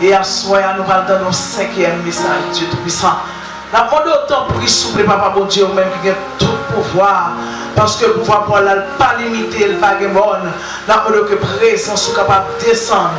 Et à ce soir, nous allons dans notre 5e message, Dieu Tout-Puissant. Nous avons autant pour souffler, Papa, bon Dieu, même qui a tout pouvoir. Parce que le pouvoir pour elle, pas limité, le pas bon. Nous avons que présence soit capable de descendre.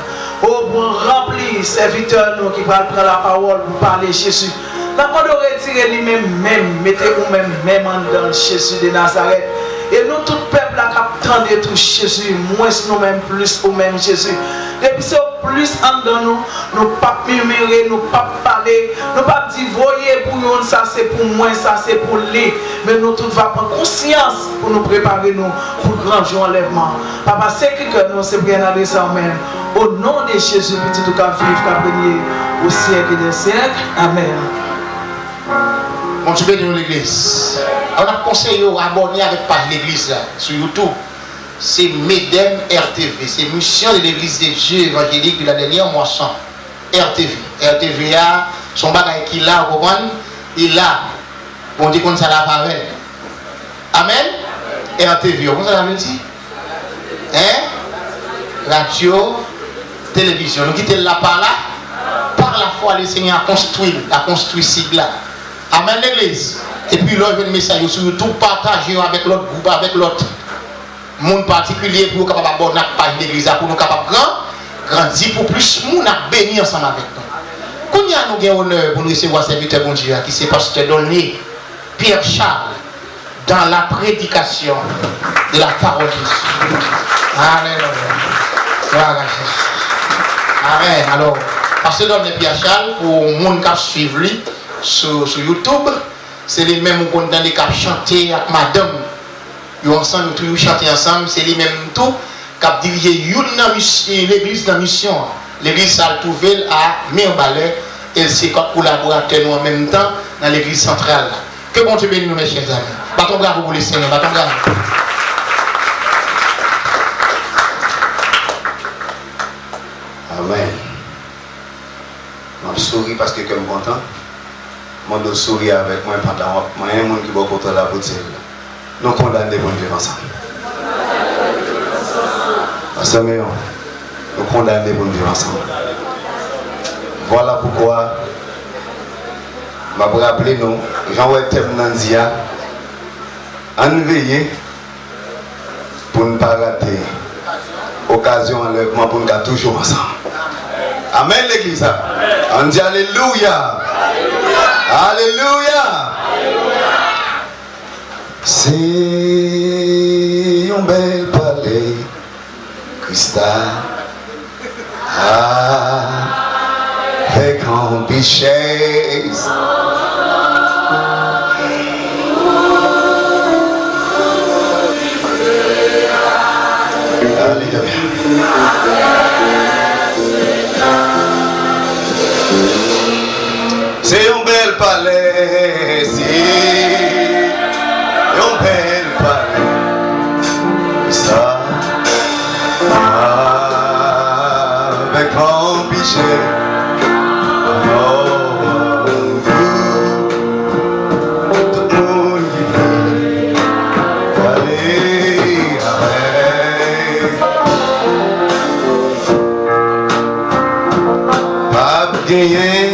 Oh, pour remplir serviteur nous qui va prendre la parole pour parler Jésus. Nous avons retirer lui-même, mettez vous-même, même dans Jésus de Nazareth. Et nous, tout le peuple, qui attendait tout Jésus, moins nous-mêmes, plus ou même Jésus. Depuis ce plus en dans nous, nous ne pas murmurer, nous ne pas parler, nous ne pas dire, voyez pour nous, ça c'est pour moi, ça c'est pour lui. Mais nous tous va prendre conscience pour nous préparer nous pour le grand jour enlèvement. Papa, c'est que nous, c'est bien aller ça même. Au nom de Jésus, petit tout cas vivre, qu'à bénir au siècle des siècles. Amen. Bon, tu bénis l'église. On a conseillé d'abonner avec page l'église sur YouTube. C'est MEDEM RTV. C'est mission de l'église de Dieu évangélique de la dernière moisson. RTV. RTVA, son bagage qu'il a, vous comprenez? Il a. On dit qu'on ça la parole. Amen. RTV. Comment ça veut dire? Hein? Radio, télévision. Nous quittons là par là. Par la foi, le Seigneur a construit sigle là. Amen l'église. Et puis là, il y a un message sur YouTube, partager avec l'autre groupe, avec l'autre monde particulier pour nous capable abonner notre page d'église, pour nous capable grandir pour plus de monde à bénir ensemble avec nous. Quand nous avons l'honneur pour nous recevoir serviteur bon Dieu, qui c'est pasteur donné Pierre Charles dans la prédication de la parole de Dieu. Alléluia. Amen. Alors, pasteur donné Pierre Charles, pour le monde qui suit lui sur YouTube, c'est les mêmes qui ont dans les cap chanter avec madame. Ils ensemble, tous chanter ensemble, c'est les mêmes tout qui ont dirigé l'église dans la mission. L'église a trouvé à Mirbalet et c'est comme collaborateur nous en même temps dans l'église centrale. Que bon Dieu bénisse nous, mes chers amis. Bâton bravo pour les Seigneurs, bâton bravo. Amen. Je souris parce que je suis content. Je dois sourire avec moi pendant moi, un monde qui va porter la bouteille. Nous condamnons pour vivre ensemble. Parce que nous condamnons pour vivre ensemble. Voilà pourquoi je vais rappeler nous, Jean-Web Nandia, en veiller pour ne pas rater l'occasion d'enlèvement pour nous être toujours ensemble. Amen l'église. On dit Alléluia. Alléluia. C'est un bel palais cristal avec un bichesse. C'est un bel palais, c'est un bel palais, ça, avec un pichet, tout le monde qui veut aller avec, pas de gagner.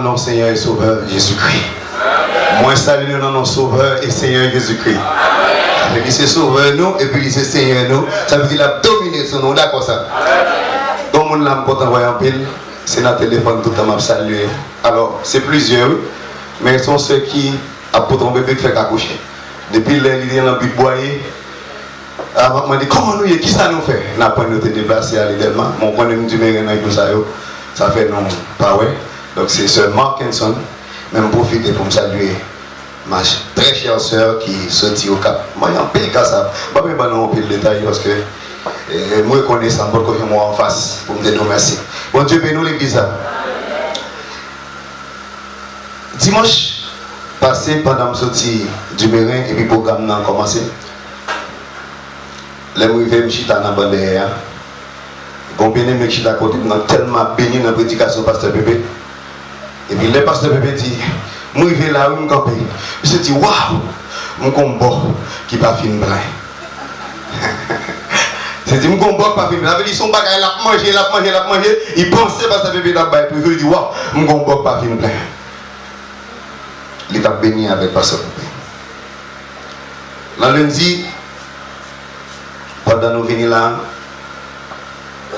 dans notre Seigneur et Sauveur Jésus-Christ. Moi, salue dans notre Sauveur et Seigneur Jésus-Christ. Et puis c'est Sauveur nous, et puis c'est Seigneur nous. Ça veut dire qu'il a dominé son nom, d'accord ça? Donc, mon âme, pour t'envoyer en pile, c'est dans le téléphone tout le temps, saluer. Alors, c'est plusieurs, mais ce sont ceux qui ont pour ton bébé qui fait accoucher. Depuis l'île dans le but boyer, avant m'a dit comment nous qui ça nous fait? N'a pas nous déplacé à l'idéalement. Mon point de vue du mérite tout ça ça fait non pas ouais. Donc c'est ce Mark Henson même profiter pour me saluer ma très chère sœur qui sortit au Cap. Moi en pile cas ça. Pas même pas non pile détail parce que moi connaissant pour que moi en face pour me dire merci. Bon Dieu bénisse l'église. Dimanche passé pendant me sortir du Mérin et puis le programme a commencé. Les mouvements de Chita dans la bande derrière. Bon bien aimé Chita côté tellement béni dans la prédication pasteur Pépé. Et puis le pasteur Pépé dit, moi je vais là où je campé. Je me dit waouh, mon combat qui pas fin blanc. C'est dit mon combat pas fin blanc. Il dit son bagage l'a mangé. Il pensait pasteur Pépé dans bail puis il dit waouh, mon combat pas fin blanc. Il est béni avec pasteur Pépé. Dans lundi pendant nous venir là,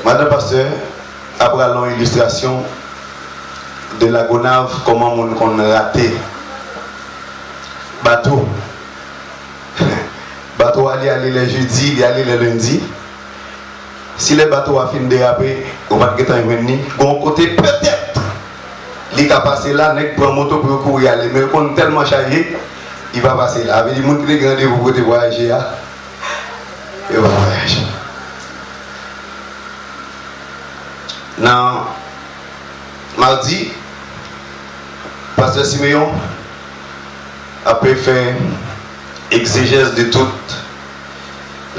Madame Pasteur, après une illustration de la Gonave, comment on a raté bateau. Bateau aller le jeudi, il aller le lundi. Si le bateau a fini de déraper, on va être venu. Bon côté peut-être, il va passer là, il prend moto pour courir aller, mais on est tellement chargé, il va passer là. Avec les gens qui ont rendez-vous pour voyager. Et on va voyager. Non, mardi, Pasteur Siméon a pu faire exégèse de tout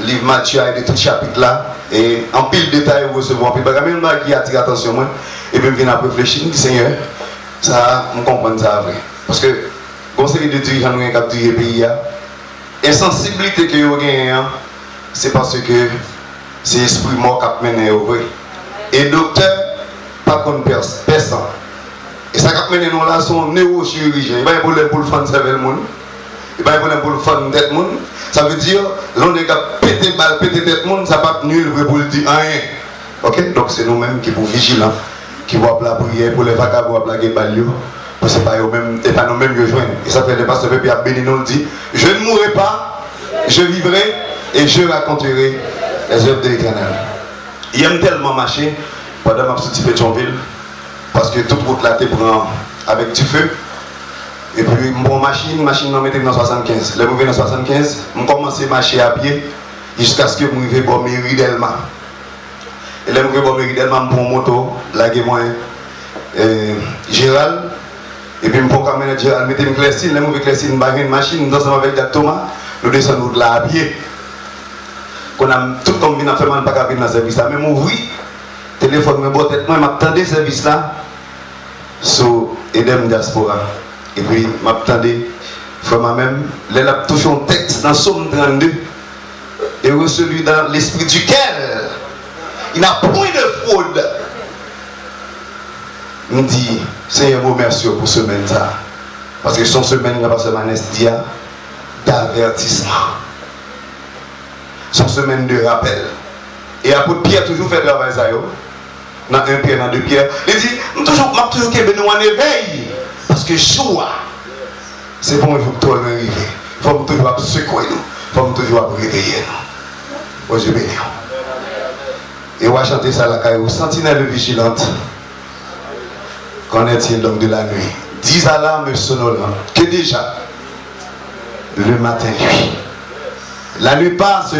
livre Matthieu et de tout chapitre là. Et en pile de détails, vous recevez en pile. Même qui attire l'attention, moi, et puis je viens à réfléchir, je dis Seigneur, ça, je comprends ça vrai. Parce que, le conseil de dirigeants qui ont dirigé le pays, insensibilité que vous avez, c'est parce que c'est l'esprit mort qui a mené au vrai. Et docteur, pas comme personne. Et ça qui a mené nous là, sont neurochirurgiens. Il n'y a pas de problème pour le faire cerveau le monde. Il n'y a pas de problème pour le faire tête le monde. Ça veut dire, l'on est capable de péter balle, péter tête le monde, ça va pas nul pour le dire rien. Ok? Donc c'est nous-mêmes qui sommes vigilants, qui vont la prière pour les vagabonds à plaquer balle. Parce que c'est pas nous-mêmes qui joignent. Et ça fait le pasteur Pépé a béni nous le dit. Je ne mourrai pas, je vivrai et je raconterai les œuvres de l'Éternel. Il aime tellement marcher pendant ma petite Pétionville parce que toute route là te prend avec du feu. Et puis mon machine m'en mettait dans 75. Là je vais dans 75, je commence à marcher à pied jusqu'à ce que je arrive à mairie d'Elma. Et là je vais à mairie d'Elma, je prends moto, là je moi Gérald. Et puis je prends caméra Gérald, je mets une Clécine, là je vais Clécine, je une machine ensemble avec Thomas, nous descendons là à pied. Qu'on a tout comme bien fait mal pas qu'à venir dans le service là, mais moi oui, téléphone me botte tête moi m'attendais service là sur Edem Diaspora. Et puis m'attendais frère moi-même, là a touché un texte dans Somme 32 et reçu dans l'esprit duquel il n'a point de fraude. Il me dit Seigneur vous remercie pour ce semaine ça parce que son semaine n'a pas semaine d'avertissement. Son semaine de rappel. Et après Pierre toujours fait travail ça dans un Pierre, dans deux Pierre. Il dit, je toujours qu'il nous en éveil. Parce que choix, c'est bon, il faut que tout arrive. Il faut que toujours secouer nous. Il faut que toujours réveiller nous. Bon, je bénis. Et on va chanter ça la caille. Sentinelle vigilante. Qu'en est-il donc de la nuit? 10 alarmes sonnorantes. Que déjà, le matin, lui. La nuit passe,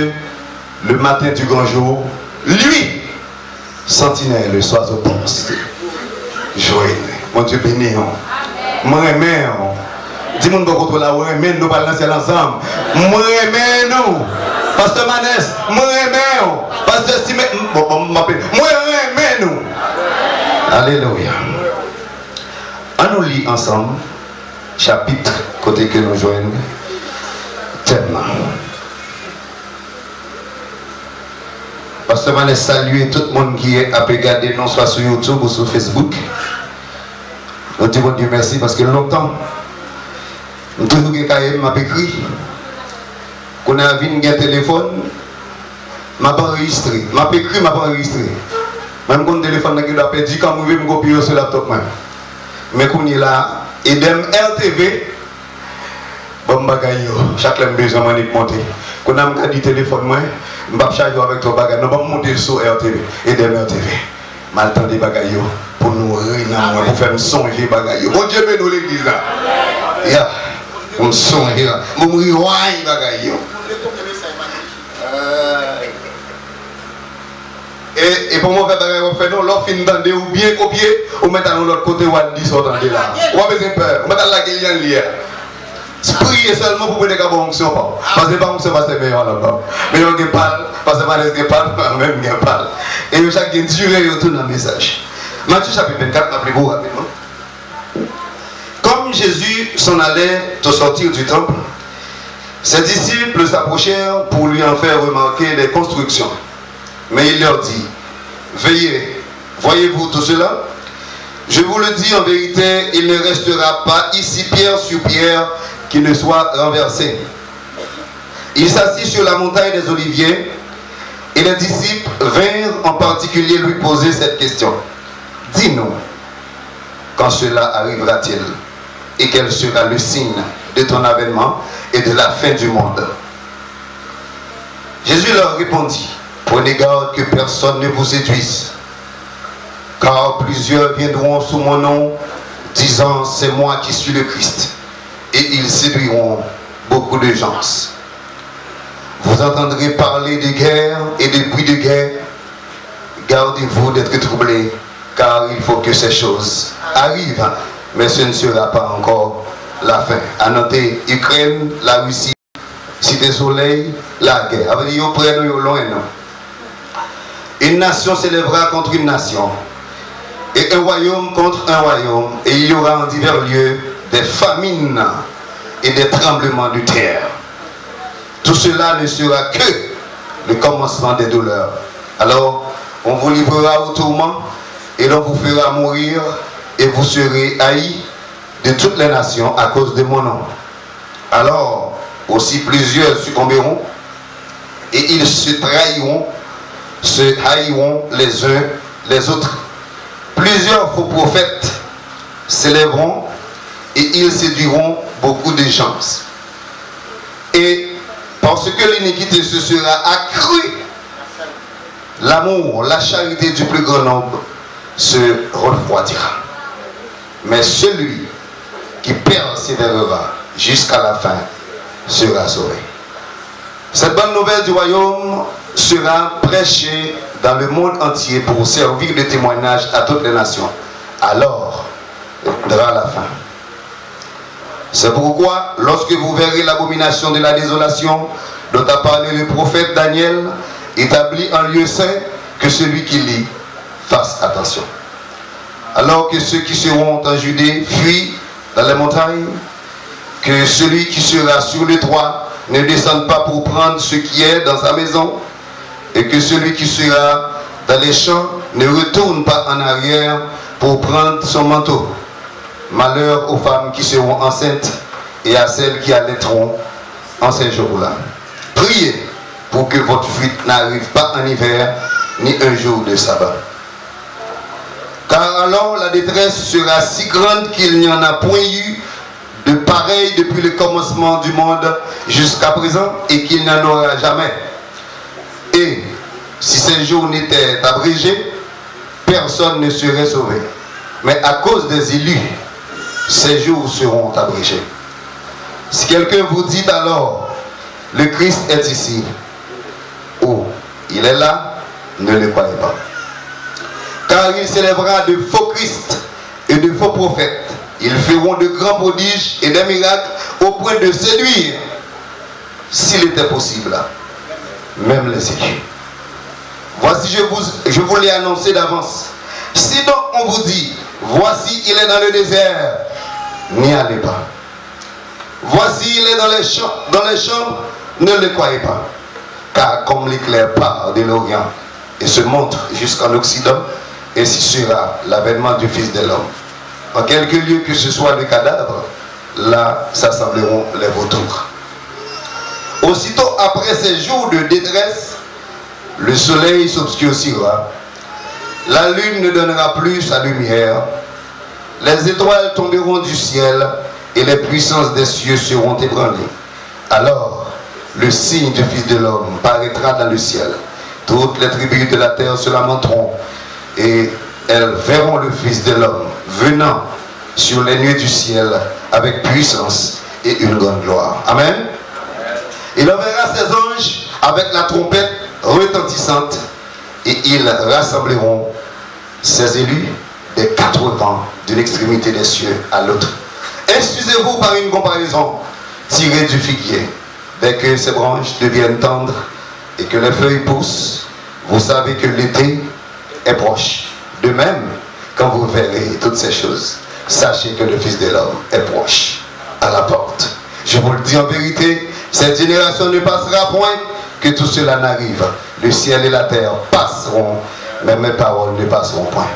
le matin du grand jour, lui, sentinelle, le soir au poste. Joyeux. Mon Dieu béni. Moi, aimé. Dis-moi beaucoup là, moi, aimé, nous balancer ensemble. Moi, aimé, nous. Pasteur Manès, moi, aimé. Pasteur Simé, moi, aimé, nous. Alléluia. On nous lit ensemble, chapitre, côté que nous joignons, thème. Pasteur Manès saluer tout le monde qui a regardé, non soit sur YouTube ou sur Facebook. Nous disons Dieu merci parce que longtemps, nous toujours m'a écrit, qu'on a vu un téléphone, m'a pas enregistré, m'a écrit, m'a pas enregistré. Même quand le téléphone qui doit perdu, quand vous me copier sur le laptop même. Mais qu'on est là, et dem RTV, bon bagaille, chaque l'homme besoin de monter. Quand on a dit téléphone moi, je vais charger avec ton bagage, nous allons monter sur RTV et dem RTV. Mal temps des bagailles pour nous réunir, pour faire me songer bagaille. Bon Dieu bénisse l'église là. Ya, on songe là, on mourir bagaille. Et pour moi, on fait non, l'offre d'entendre ou bien copier, ou mettre à l'autre côté ou à 10 autres là. On a besoin de peur, on met à la gueule liée. Prier seulement pour prendre des fonction pas. Parce que pas fonction parce que c'est meilleur là-bas. Mais on ne parle, parce que pas de parle, même on parle. Et chaque durée, on tourne un message. Matthieu chapitre 24, rappelez-vous rapidement. Comme Jésus s'en allait au sortir du temple, ses disciples s'approchèrent pour lui en faire remarquer les constructions. Mais il leur dit, veillez, voyez-vous tout cela? Je vous le dis en vérité, il ne restera pas ici pierre sur pierre qui ne soit renversé. Il s'assit sur la montagne des Oliviers et les disciples vinrent en particulier lui poser cette question. Dis-nous, quand cela arrivera-t-il et quel sera le signe de ton avènement et de la fin du monde? Jésus leur répondit, prenez garde que personne ne vous séduise, car plusieurs viendront sous mon nom, disant c'est moi qui suis le Christ, et ils séduiront beaucoup de gens. Vous entendrez parler de guerre et de bruits de guerre. Gardez-vous d'être troublés, car il faut que ces choses arrivent, mais ce ne sera pas encore la fin. À noter, Ukraine, la Russie, Cité Soleil, la guerre. Avec les près nous loin. Une nation s'élèvera contre une nation, et un royaume contre un royaume, et il y aura en divers lieux des famines et des tremblements de terre. Tout cela ne sera que le commencement des douleurs. Alors, on vous livrera au tourment, et l'on vous fera mourir, et vous serez haïs de toutes les nations à cause de mon nom. Alors, aussi plusieurs succomberont, et ils se trahiront, se haïront les uns les autres. Plusieurs faux prophètes s'élèveront et ils séduiront beaucoup de gens. Et parce que l'iniquité se sera accrue, l'amour, la charité du plus grand nombre se refroidira. Mais celui qui persévérera jusqu'à la fin sera sauvé. Cette bonne nouvelle du royaume sera prêchée dans le monde entier pour servir de témoignage à toutes les nations. Alors viendra la fin. C'est pourquoi, lorsque vous verrez l'abomination de la désolation dont a parlé le prophète Daniel, établi en lieu saint, que celui qui lit fasse attention. Alors que ceux qui seront en Judée fuient dans les montagnes, que celui qui sera sur le toit ne descende pas pour prendre ce qui est dans sa maison, et que celui qui sera dans les champs ne retourne pas en arrière pour prendre son manteau. Malheur aux femmes qui seront enceintes et à celles qui allaiteront en ces jours-là. Priez pour que votre fuite n'arrive pas en hiver, ni un jour de sabbat. Car alors la détresse sera si grande qu'il n'y en a point eu de pareil depuis le commencement du monde jusqu'à présent, et qu'il n'y en aura jamais. Et si ces jours n'étaient abrégés, personne ne serait sauvé. Mais à cause des élus, ces jours seront abrégés. Si quelqu'un vous dit alors, le Christ est ici, ou il est là, ne le croyez pas. Car il s'élèvera de faux Christ et de faux prophètes. Ils feront de grands prodiges et des miracles au point de séduire, s'il était possible, même les élus. Voici, je vous l'ai annoncé d'avance. Si donc on vous dit, voici il est dans le désert, n'y allez pas. Voici il est dans les champs, ne le croyez pas. Car comme l'éclair part de l'Orient et se montre jusqu'en Occident, ainsi sera l'avènement du Fils de l'homme. en quelque lieu que ce soit de cadavres, là s'assembleront les vautours. Aussitôt après ces jours de détresse, le soleil s'obscurcira, la lune ne donnera plus sa lumière, les étoiles tomberont du ciel et les puissances des cieux seront ébranlées. Alors, le signe du Fils de l'homme paraîtra dans le ciel. Toutes les tribus de la terre se lamenteront et elles verront le Fils de l'homme venant sur les nuées du ciel avec puissance et une grande gloire. Amen. Il enverra ses anges avec la trompette retentissante et ils rassembleront ses élus des 4 vents d'une extrémité des cieux à l'autre. Instruisez-vous par une comparaison tirée du figuier. Dès que ses branches deviennent tendres et que les feuilles poussent, vous savez que l'été est proche. De même, quand vous verrez toutes ces choses, sachez que le Fils de l'homme est proche, à la porte. Je vous le dis en vérité, cette génération ne passera point que tout cela n'arrive. Le ciel et la terre passeront, mais mes paroles ne passeront point.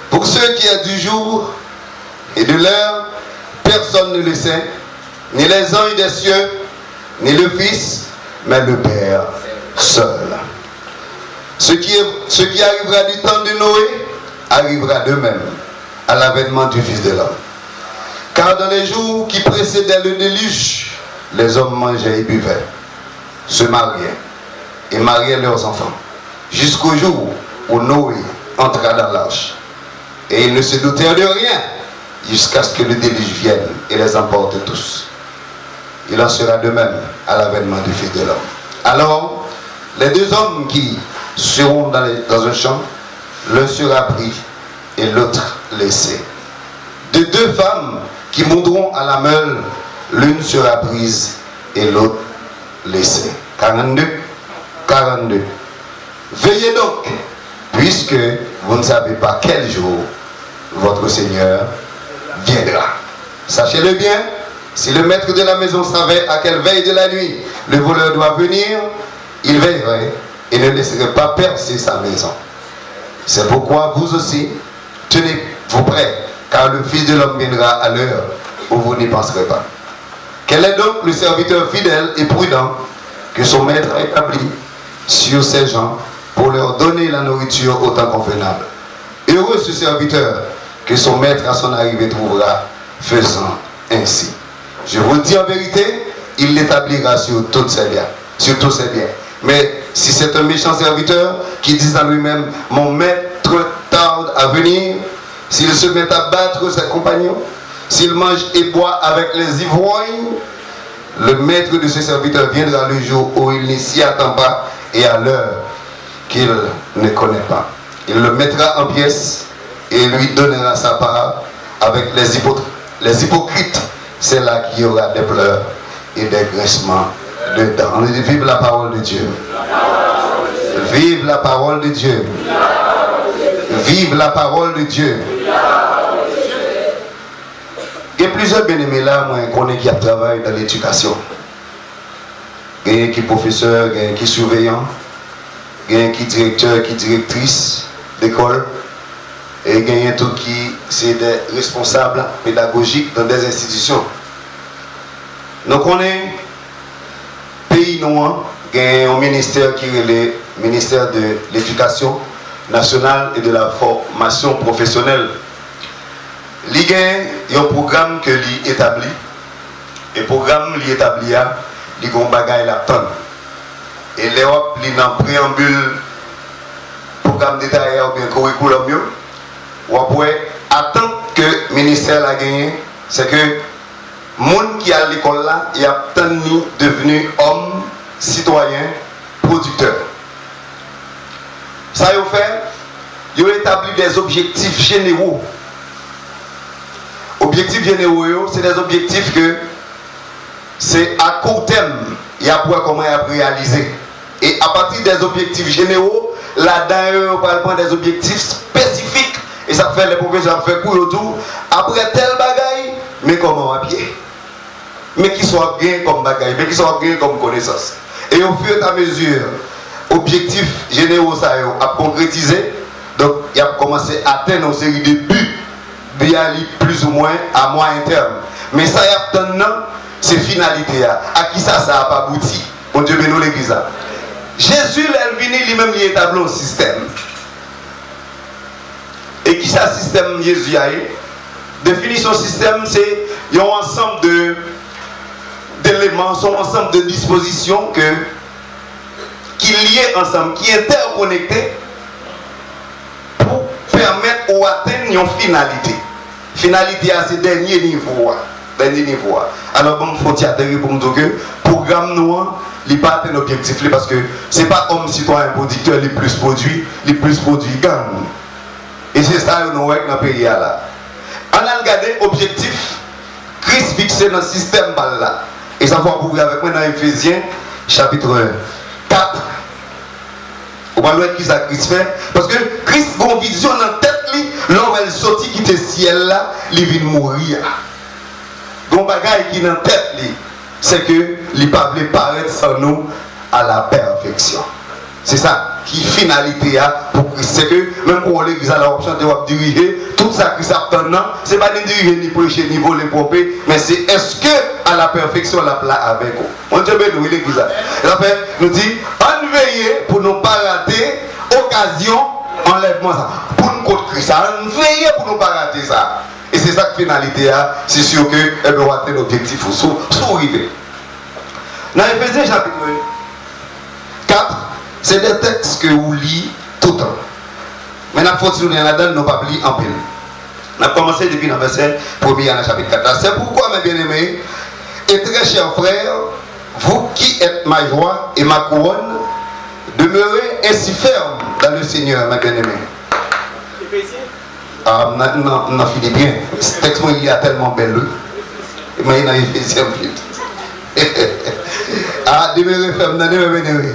Pour ceux qui est du jour et de l'heure, personne ne le sait, ni les anges des cieux, ni le Fils, mais le Père seul. Ce qui arrivera du temps de Noé, arrivera de même à l'avènement du Fils de l'homme. Car dans les jours qui précédaient le déluge, les hommes mangeaient et buvaient, se mariaient et mariaient leurs enfants, jusqu'au jour où Noé entra dans l'arche. Et ils ne se doutèrent de rien, jusqu'à ce que le déluge vienne et les emporte tous. Il en sera de même à l'avènement du Fils de l'homme. Alors, les 2 hommes qui seront dans un champ, l'un sera pris et l'autre laissé. De 2 femmes qui mourront à la meule, l'une sera prise et l'autre laissée. 42. Veillez donc, puisque vous ne savez pas quel jour votre Seigneur viendra. Sachez-le bien, si le maître de la maison savait à quelle veille de la nuit le voleur doit venir, il veillerait et ne laisserait pas percer sa maison. C'est pourquoi vous aussi, tenez-vous prêts, car le Fils de l'homme viendra à l'heure où vous n'y penserez pas. Quel est donc le serviteur fidèle et prudent que son maître a établi sur ses gens pour leur donner la nourriture au temps convenable? Heureux ce serviteur que son maître à son arrivée trouvera faisant ainsi. Je vous le dis en vérité, il l'établira sur tous ses biens. Mais si c'est un méchant serviteur qui dit à lui-même, mon maître tarde à venir, s'il se met à battre ses compagnons, s'il mange et boit avec les ivrognes, le maître de ce serviteur viendra le jour où il ne s'y attend pas et à l'heure qu'il ne connaît pas. Il le mettra en pièces et lui donnera sa part avec les hypocrites. C'est là qu'il y aura des pleurs et des grincements de dents. On dit vive la parole de Dieu. Vive la parole de Dieu. Vive la parole de Dieu. Il y a plusieurs bien-aimés là, moi, qu'on est qui travaillent dans l'éducation. Il y a qui professeur, il y a qui surveillant, il y a qui directeur, qui directrice d'école. Et il y a tout qui c'est des responsables pédagogiques dans des institutions. Donc on est pays noir, il y a un ministère qui est le ministère de l'Éducation nationale et de la formation professionnelle. Il y a un programme que l'y établit. Et le programme l'y établit, il y a un bagage la tonne. Et l'Europe, il y a un préambule, programme détaillé ou bien curriculum. Ou après, attendre que le ministère l'a gagné, c'est que les gens qui à l'école là, il y a devenu homme, citoyen, producteur. Ça y a fait, il a établi des objectifs généraux. Objectifs généraux, c'est des objectifs que c'est à court terme, il y a pour comment réaliser. Et à partir des objectifs généraux, là-dedans, on va prendre des objectifs spécifiques. Et ça fait les professeurs fait coup autour. Après tel bagaille, mais comment à pied? Mais qui soit bien comme bagaille, mais qui soit bien comme connaissance. Et au fur et à mesure, objectifs généraux ça a concrétisé. Donc il a commencé à atteindre une série de buts aller plus ou moins à moyen terme. Mais ça y a c'est finalité. À qui ça n'a pas abouti? Mon Dieu, bénis l'église. Jésus, lui-même, il établit un système. Et qui ça, système Jésus a eu? Définition système, c'est un ensemble d'éléments, un ensemble de dispositions qui lient ensemble, qui interconnectés pour permettre ou atteindre une finalité. Finalité à ce dernier niveau. Alors, bon, il faut atterrir pour nous dire que le programme noir, il n'est pas un objectif parce que ce n'est pas comme citoyen producteur, les plus produits gagnent. Et c'est ça que nous voyons dans le pays là. On a regardé l'objectif, Christ fixé dans le système là. Et ça va vous avec moi dans Ephésiens chapitre 4. On va voir qui ça Christ fait. Parce que Christ a une vision dans la tête, l'homme elle sortit qui était ciel là, il vient mourir. Donc bagaille qui est dans la tête, c'est que il ne pas paraître sans nous à la perfection. C'est ça qui finalité pour Christ. C'est que même pour l'église à l'option de diriger, tout ça Christ a fait, ce n'est pas de diriger ni prêcher, ni voler, pomper, mais c'est est-ce que à la perfection la place avec vous. On Dieu béni l'église. Et nous dit, on veille pour ne pas rater occasion enlèvement ça. Pour nous contre Christ, on veille pour ne pas rater ça. Et c'est ça que finalité, c'est sûr qu'elle doit atteindre l'objectif ou sous-river. Dans Ephésiens chapitre 4, c'est des textes que vous lisez tout le temps. Mais nous faut nous là-dedans, nous pas lire en pile. On a commencé depuis le verset 1er dans le chapitre 4. C'est pourquoi, mes bien-aimés, et très chers frères, vous qui êtes ma joie et ma couronne, demeurez ainsi fermes dans le Seigneur, mes bien-aimés. Ah, non, fini bien. Ce texte, il y a tellement belle. Mais il y a Ephésiens plus. Ah, demeurer ferme, non, demeurer.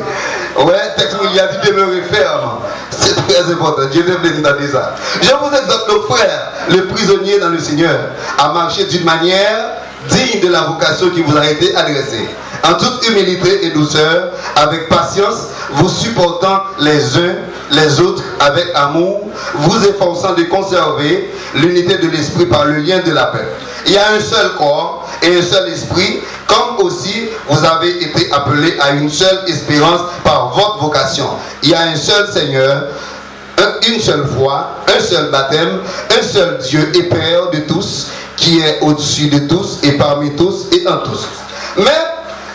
Ouais, texte, il y a dit demeurer ferme. C'est très important. Dieu veut venir dans ça. Je vous exhorte, nos frères, le prisonnier dans le Seigneur, à marcher d'une manière digne de la vocation qui vous a été adressée. En toute humilité et douceur, avec patience, vous supportant les uns les autres avec amour, vous efforçant de conserver l'unité de l'esprit par le lien de la paix. Il y a un seul corps et un seul esprit, comme aussi vous avez été appelés à une seule espérance par votre vocation. Il y a un seul Seigneur, une seule foi, un seul baptême, un seul Dieu et Père de tous, qui est au-dessus de tous et parmi tous et en tous. Mais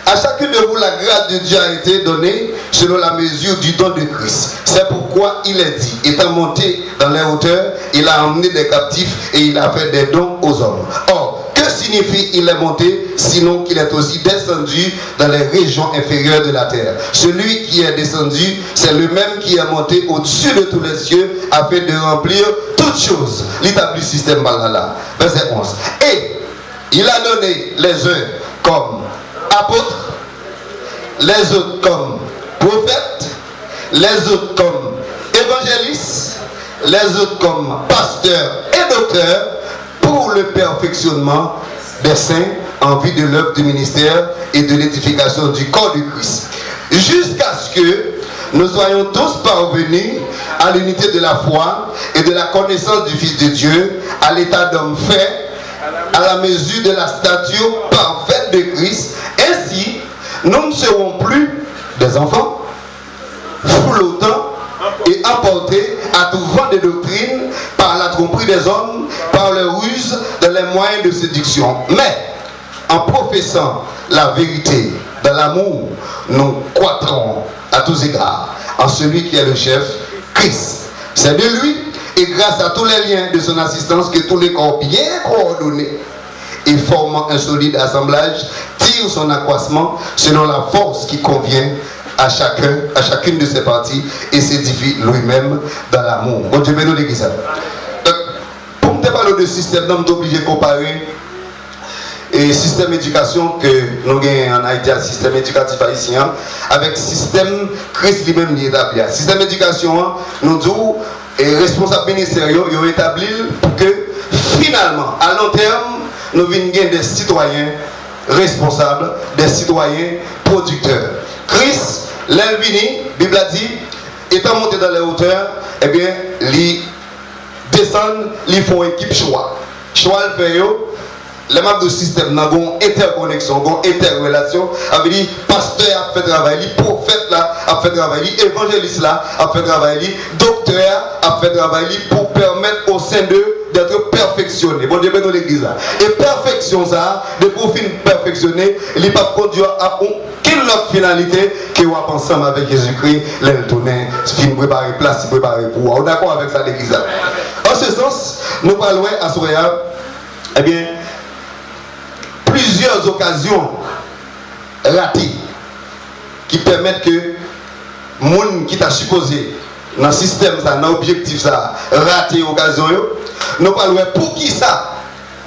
à chacun de vous, la grâce de Dieu a été donnée selon la mesure du don de Christ. C'est pourquoi il est dit, étant monté dans les hauteurs, il a emmené des captifs et il a fait des dons aux hommes. Or, que signifie il est monté, sinon qu'il est aussi descendu dans les régions inférieures de la terre? Celui qui est descendu, c'est le même qui est monté au-dessus de tous les cieux afin de remplir toutes choses. L'établi système Balala. Verset 11. Et il a donné les uns comme apôtres, les autres comme prophètes, les autres comme évangélistes, les autres comme pasteurs et docteurs, pour le perfectionnement des saints en vue de l'œuvre du ministère et de l'édification du corps du Christ, jusqu'à ce que nous soyons tous parvenus à l'unité de la foi et de la connaissance du Fils de Dieu, à l'état d'homme fait, à la mesure de la stature parfaite de Christ. Ainsi, nous ne serons plus des enfants, flottants et emportés à tout vent de doctrine par la tromperie des hommes, par les ruses de les moyens de séduction. Mais, en professant la vérité dans l'amour, nous croîtrons à tous égards en celui qui est le chef, Christ. C'est de lui et grâce à tous les liens de son assistance que tous les corps bien coordonnés et formant un solide assemblage tirent son accroissement selon la force qui convient à chacune de ses parties et s'édifie lui-même dans l'amour. Bon Dieu bénisse l'église. Pour me parler de système, nous sommes obligés de comparer et système d'éducation que nous avons en Haïti, système éducatif haïtien, avec système Christ lui-même établi. Système d'éducation, nous disons, et responsables ministériels ont établi pour que finalement, à long terme, nous venions des citoyens responsables, des citoyens producteurs. Christ, l'Elvini, la Bible a dit, étant monté dans les hauteurs, eh bien, ils descendent, ils font équipe choix. choix le fait les membres du système ont une interconnexion, une interrelation. Avec dit pasteur a fait travail, prophète là a fait travail, évangéliste là a fait travail, docteur a fait travail pour permettre au sein d'eux d'être perfectionnés. Bon Dieu bénit l'église là. Et perfection ça, de pour finir perfectionner, il ne peut pas conduire à aucune autre finalité que vous ensemble avec Jésus-Christ, les tourner, fin préparer place, préparer pour vous. On est d'accord avec ça l'église là. En ce sens, nous parlons à Soya, eh bien, plusieurs occasions ratées qui permettent que les gens qui t'a supposé dans le système, dans l'objectif, ça, raté l'occasion, nous parlons pour qui ça,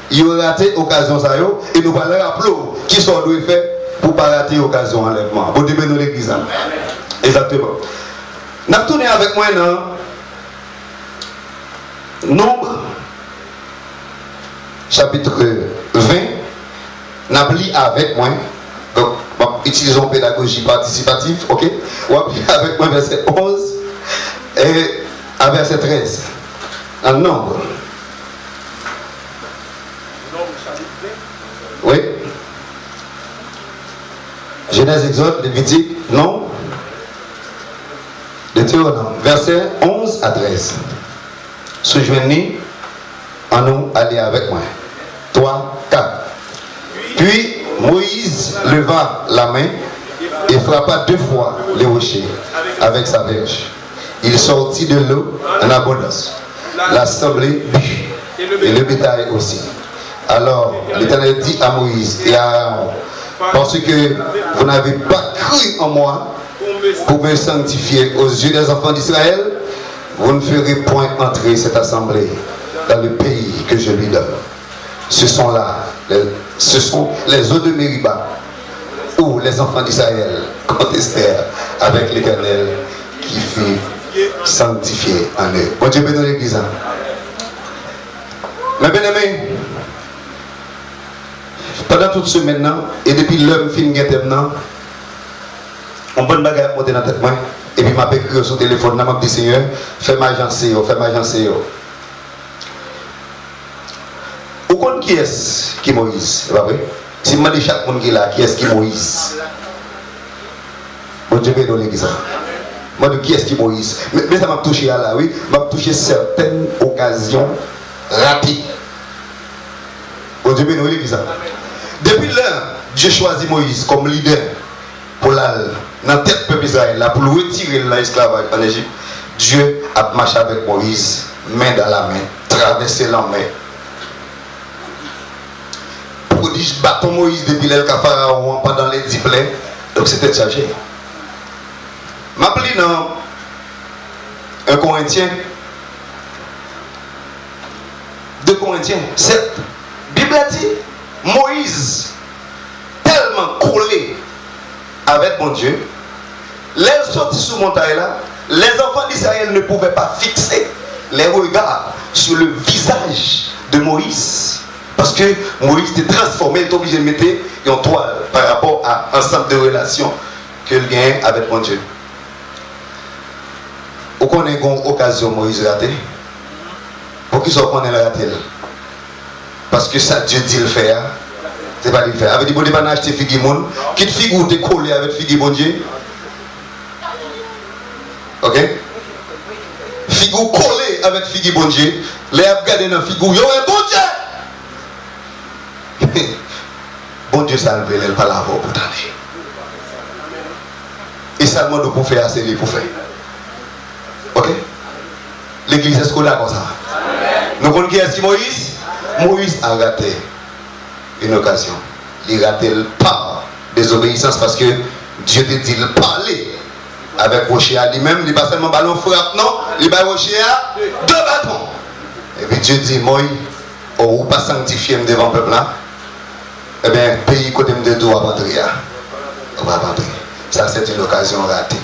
ils ont raté l'occasion, et nous parlons rappeler qui sont doivent faire pour ne pas rater l'occasion enlèvement. Pour début de l'église. Exactement. Nous avons tourné avec moi dans Nombre, chapitre 20. Nous avons lu avec moi. Donc, utilisons pédagogie participative, ok? Ou avec moi verset 11 et à verset 13. En nombre. Oui. Genèse, Exode, Lévitique, non. Deutéronome, verset 11 à 13. Souvenez, en nous, allez avec moi. 3, 4. Puis Moïse leva la main et frappa 2 fois les rochers avec sa verge. Il sortit de l'eau en abondance. L'assemblée but et le bétail aussi. Alors l'Éternel dit à Moïse et à Aaron, parce que vous n'avez pas cru en moi pour me sanctifier aux yeux des enfants d'Israël, vous ne ferez point entrer cette assemblée dans le pays que je lui donne. Ce sont les eaux de Mériba où les enfants d'Israël contestèrent avec l'Éternel qui fut sanctifié en eux. Bon Dieu bénit l'église. Mais bien aimé, pendant toute semaine et depuis l'homme fin maintenant, on bonne bagarre monter dans la tête moi et puis m'a écrit sur le téléphone, m'a dit Seigneur, fais-moi agencer, fais-moi agencer. Vous connaissez qui est qui Moïse, c'est pas vrai? Si je demande chaque monde qui est là, qui est qui Moïse? Bon Dieu bénit l'église. Moi de qui est qui Moïse? Mais ça m'a touché à là, oui, m'a touché certaines occasions ratées. Bon Dieu bénit l'église. Depuis là, Dieu choisit Moïse comme leader pour la dans la tête du peuple Israël, pour le retirer de l'esclavage en Égypte. Dieu a marché avec Moïse, main dans la main, traversé la main. Prodige bâton Moïse depuis le Pharaon pendant les 10 plaies. Donc c'était chargé. M'appelé dans 1 Corinthiens 2 Corinthiens 7. Bible dit Moïse tellement collé avec mon Dieu, les sortis sous montagne là, les enfants d'Israël ne pouvaient pas fixer les regards sur le visage de Moïse. Parce que Moïse était transformé, il était obligé de mettre une toile par rapport à un ensemble de relations qu'il gagne avec mon Dieu. Vous connaissez une occasion Moïse raté? Pour qui soit qu'on ait raté? Parce que ça Dieu dit le faire. C'est pas le faire. Avec dit bon Dieu pas acheter figue monde, qui te figure te coller avec figue bon Dieu. OK? Figure collé avec figue bon Dieu, les regarder dans figure, yo bon Dieu. Bon Dieu ça lever elle pas la voix pour t'aller. Et ça demande pour faire assez pour faire. OK? L'église est scolaire comme ça. Nous connaissons qui est Moïse? Moïse a raté une occasion. Il a raté le pas désobéissance parce que Dieu te dit de parler avec Rocher à lui-même. Il n'est pas seulement ballon frappe, non. Il va Rocher à 2 bâtons. Et puis Dieu dit, Moïse, ou pas sanctifié devant le peuple là. Eh bien, pays côté de tout va rentrer. On va rentrer. Ça, c'est une occasion ratée.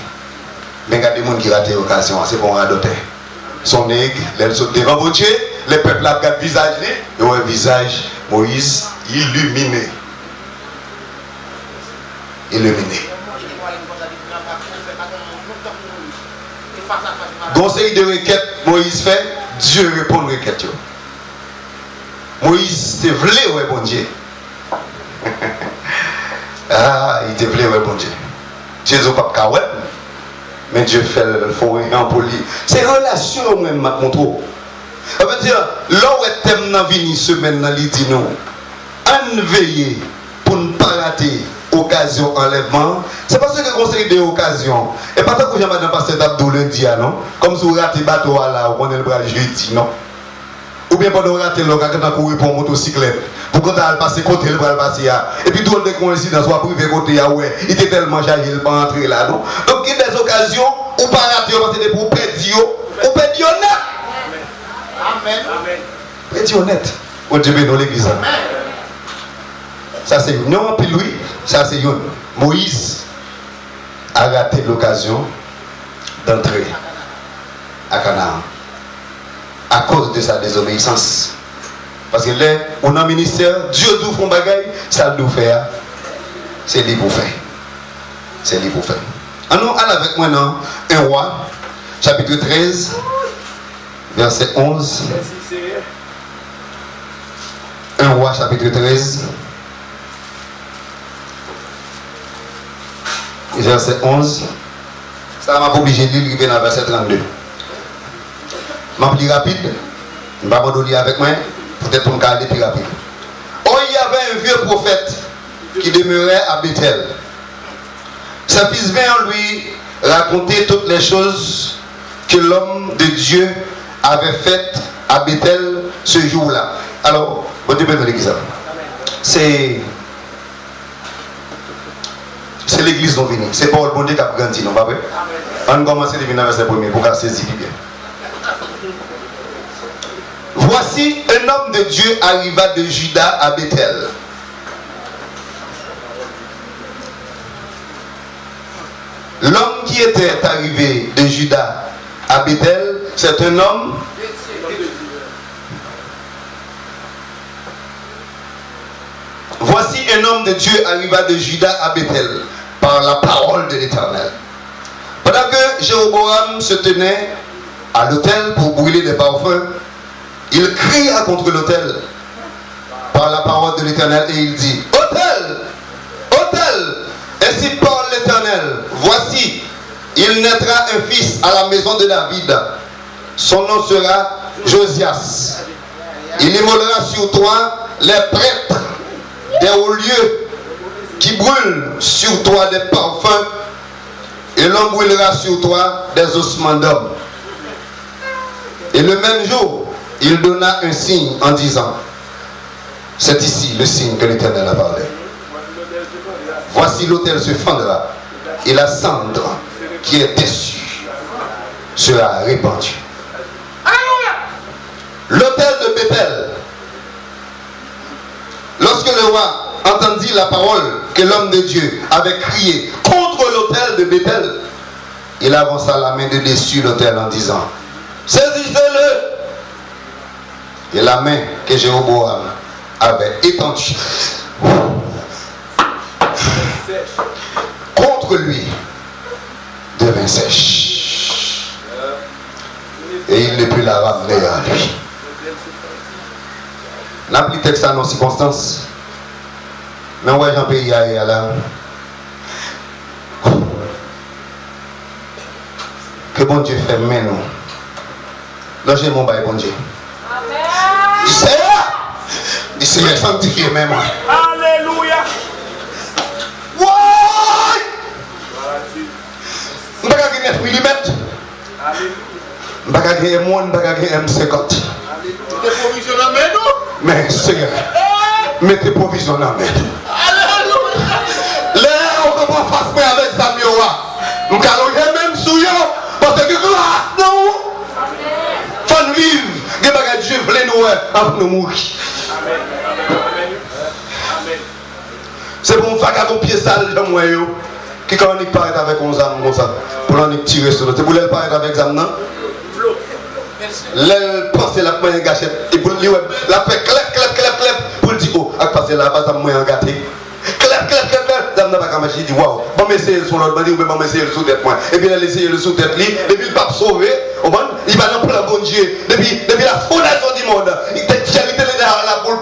Mais regardez les gens qui ratent l'occasion, c'est pour radoter. Son aigle, les saute devant mon Dieu, les peuples là regardent le visage, et un visage, Moïse, illuminé. Illuminé. Conseil de requête, Moïse fait, Dieu répond aux requêtes. Moïse te voulait, ouais, bon Dieu. Ah, il te voulait, ouais, bon Dieu. Jésus pas de mais Dieu fait le fond en pour lui. C'est relation même, ma contrôle. Ça veut dire, là où est thème dans vie semaine, dans l'idée, nous, en veiller pour ne pas rater occasion enlèvement. C'est parce que conseil des occasions. Et pas tant que j'aimerais passer d'Abdou lundi, non? Comme si vous ratez bateau là, ou on est le bras jeudi, non? Ou bien pendant rater le gars qui a couru pour motocyclette. Pour quand elle passe côté, elle va passer là. Et puis tout le coïncidence, soit privé côté, ouais. Il était tellement chargé, il ne peut pas entrer là, non? Donc il y a des occasions, ou pas rater, parce que pour perdre, ou perdre honnête. Amen. Perdre honnête. Au Dieu dans l'église. Ça c'est une. Non, puis lui, ça c'est une. Moïse a raté l'occasion d'entrer à Canaan à cause de sa désobéissance. Parce que là, on a un ministère, Dieu nous fait un bagage, ça nous fait. C'est lui pour faire. C'est lui pour faire. Alors, allez avec moi dans 1 Roi, chapitre 13, verset 11. 1 Roi, chapitre 13. Verset 11. Ça m'a pas obligé de lire dans verset 32. Je vais plus rapide. Je vais m'abandonner avec moi. Peut-être pour me garder plus rapide. Oh, il y avait un vieux prophète qui demeurait à Bethel. Sa fils vint lui raconter toutes les choses que l'homme de Dieu avait faites à Bethel ce jour-là. Alors, bon Dieu bénisse l'église. C'est l'église dont vient. C'est pas le bon Dieu qui a grandi, non pas vrai? On commence à venir dans le verset premier pour qu'elle saisisse bien. Voici un homme de Dieu arriva de Juda à Bethel. L'homme qui était arrivé de Juda à Bethel, c'est un homme. Voici un homme de Dieu arriva de Juda à Bethel par la parole de l'Éternel. Pendant que Jéroboam se tenait à l'autel pour brûler des parfums, il cria contre l'autel par la parole de l'Éternel et il dit: Autel, autel, ainsi parle l'Éternel, voici, il naîtra un fils à la maison de David. Son nom sera Josias. Il immolera sur toi les prêtres des hauts lieux qui brûlent sur toi des parfums, et l'on brûlera sur toi des ossements d'hommes. Et le même jour, il donna un signe en disant: c'est ici le signe que l'Éternel a parlé. Voici l'autel se fendra, et la cendre qui est déçue sera répandue. L'autel de Bethel. Lorsque le roi entendit la parole que l'homme de Dieu avait crié contre l'autel de Bethel, il avança la main de dessus l'autel en disant: saisissez-le. Et la main que Jéroboam avait étendue contre lui devint sèche. Et il ne put la ramener à lui. N'a plus texte à nos circonstances. Mais ouais, j'en paye à là. Que bon Dieu fait mais nous. Logez mon bail, bon Dieu. Il s'est sanctifié même. Alléluia. Ouais. Je ne vais pas gagner 9 mm. Je ne vais pas gagner M1, je ne vais pas gagner M50. Mais Seigneur, mettez provision dans mes. Là, on comprend face avec Samuel. Nous allons même sous eux. Parce que grâce, non. Faut vivre. Dieu voulait nous avant nous mourir. C'est pour un vagabond pied sale de moi qui quand on paraît avec 11 âmes comme ça. Pour l'on tirer sur l'autre. C'est pour l'elle paraître avec âmes, non? L'elle pense la main gâchette. Et pour lui, la fait clap, clap, clap, clap. Pour le dire, oh, à passer là, pas ça moyen gâté. Clap, clap, clap, clap. Dame n'a pas qu'à marcher. Il dit, waouh, bon, mais c'est son autre bandit, ou bon, mais c'est le sous-tête, moi. Et puis, elle a essayé le sous-tête, lui. Depuis le pape sauvé, il va dans le bon Dieu. Depuis la fondation du monde. Il t'a charité là pour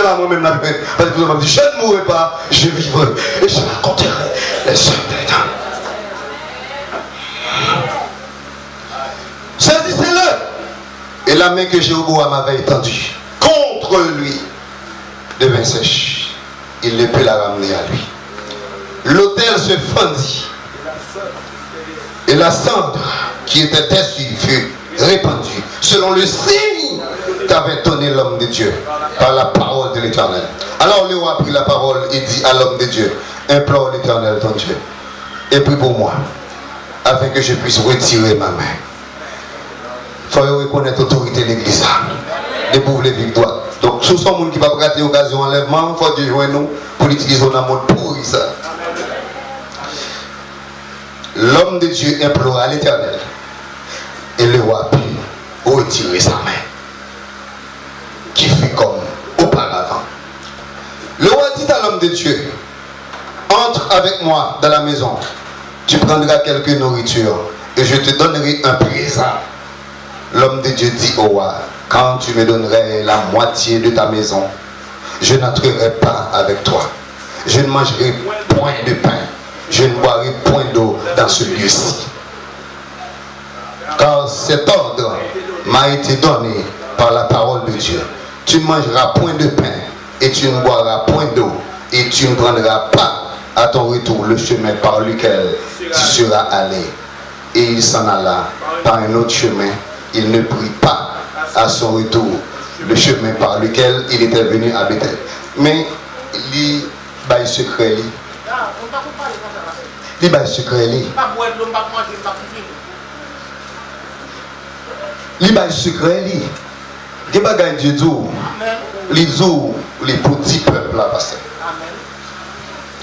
là, moi-même, parce que vous m'avez dit, je ne mourrai pas, je vivrai. Et je raconterai les œuvres de l'Éternel. Saisissez-le. Et la main que Jéroboam avait étendue contre lui devint sèche. Il ne peut la ramener à lui. L'autel se fendit. Et la cendre qui était dessus fut répandue selon le signe qu'avait donné l'homme de Dieu par la parole de l'Éternel. Alors le roi a pris la parole et dit à l'homme de Dieu, implore l'Éternel ton Dieu et prie pour moi afin que je puisse retirer ma main. Il faut reconnaître l'autorité de l'église, déprouve les victoires. Donc, sous son monde qui va rater l'occasion d'enlèvement, il faut Dieu joindre nous pour utiliser un amour pour ça. L'homme de Dieu implora l'Éternel et le roi a pu retirer sa main qui fut comme auparavant. Le roi dit à l'homme de Dieu, entre avec moi dans la maison, tu prendras quelque nourriture et je te donnerai un présent. L'homme de Dieu dit au roi, quand tu me donnerais la moitié de ta maison, je n'entrerai pas avec toi. Je ne mangerai point de pain. Je ne boirai point d'eau dans ce lieu-ci. Car cet ordre m'a été donné par la parole de Dieu. Tu ne mangeras point de pain et tu ne boiras point d'eau et tu ne prendras pas à ton retour le chemin par lequel tu seras allé. Et il s'en alla par un autre chemin. Il ne prit pas à son retour le chemin par lequel il était venu à Bethel. Mais il y a un secret. Il y a un secret. Il y a un secret. Il y a un Dieu les petits peuples là, pasteur.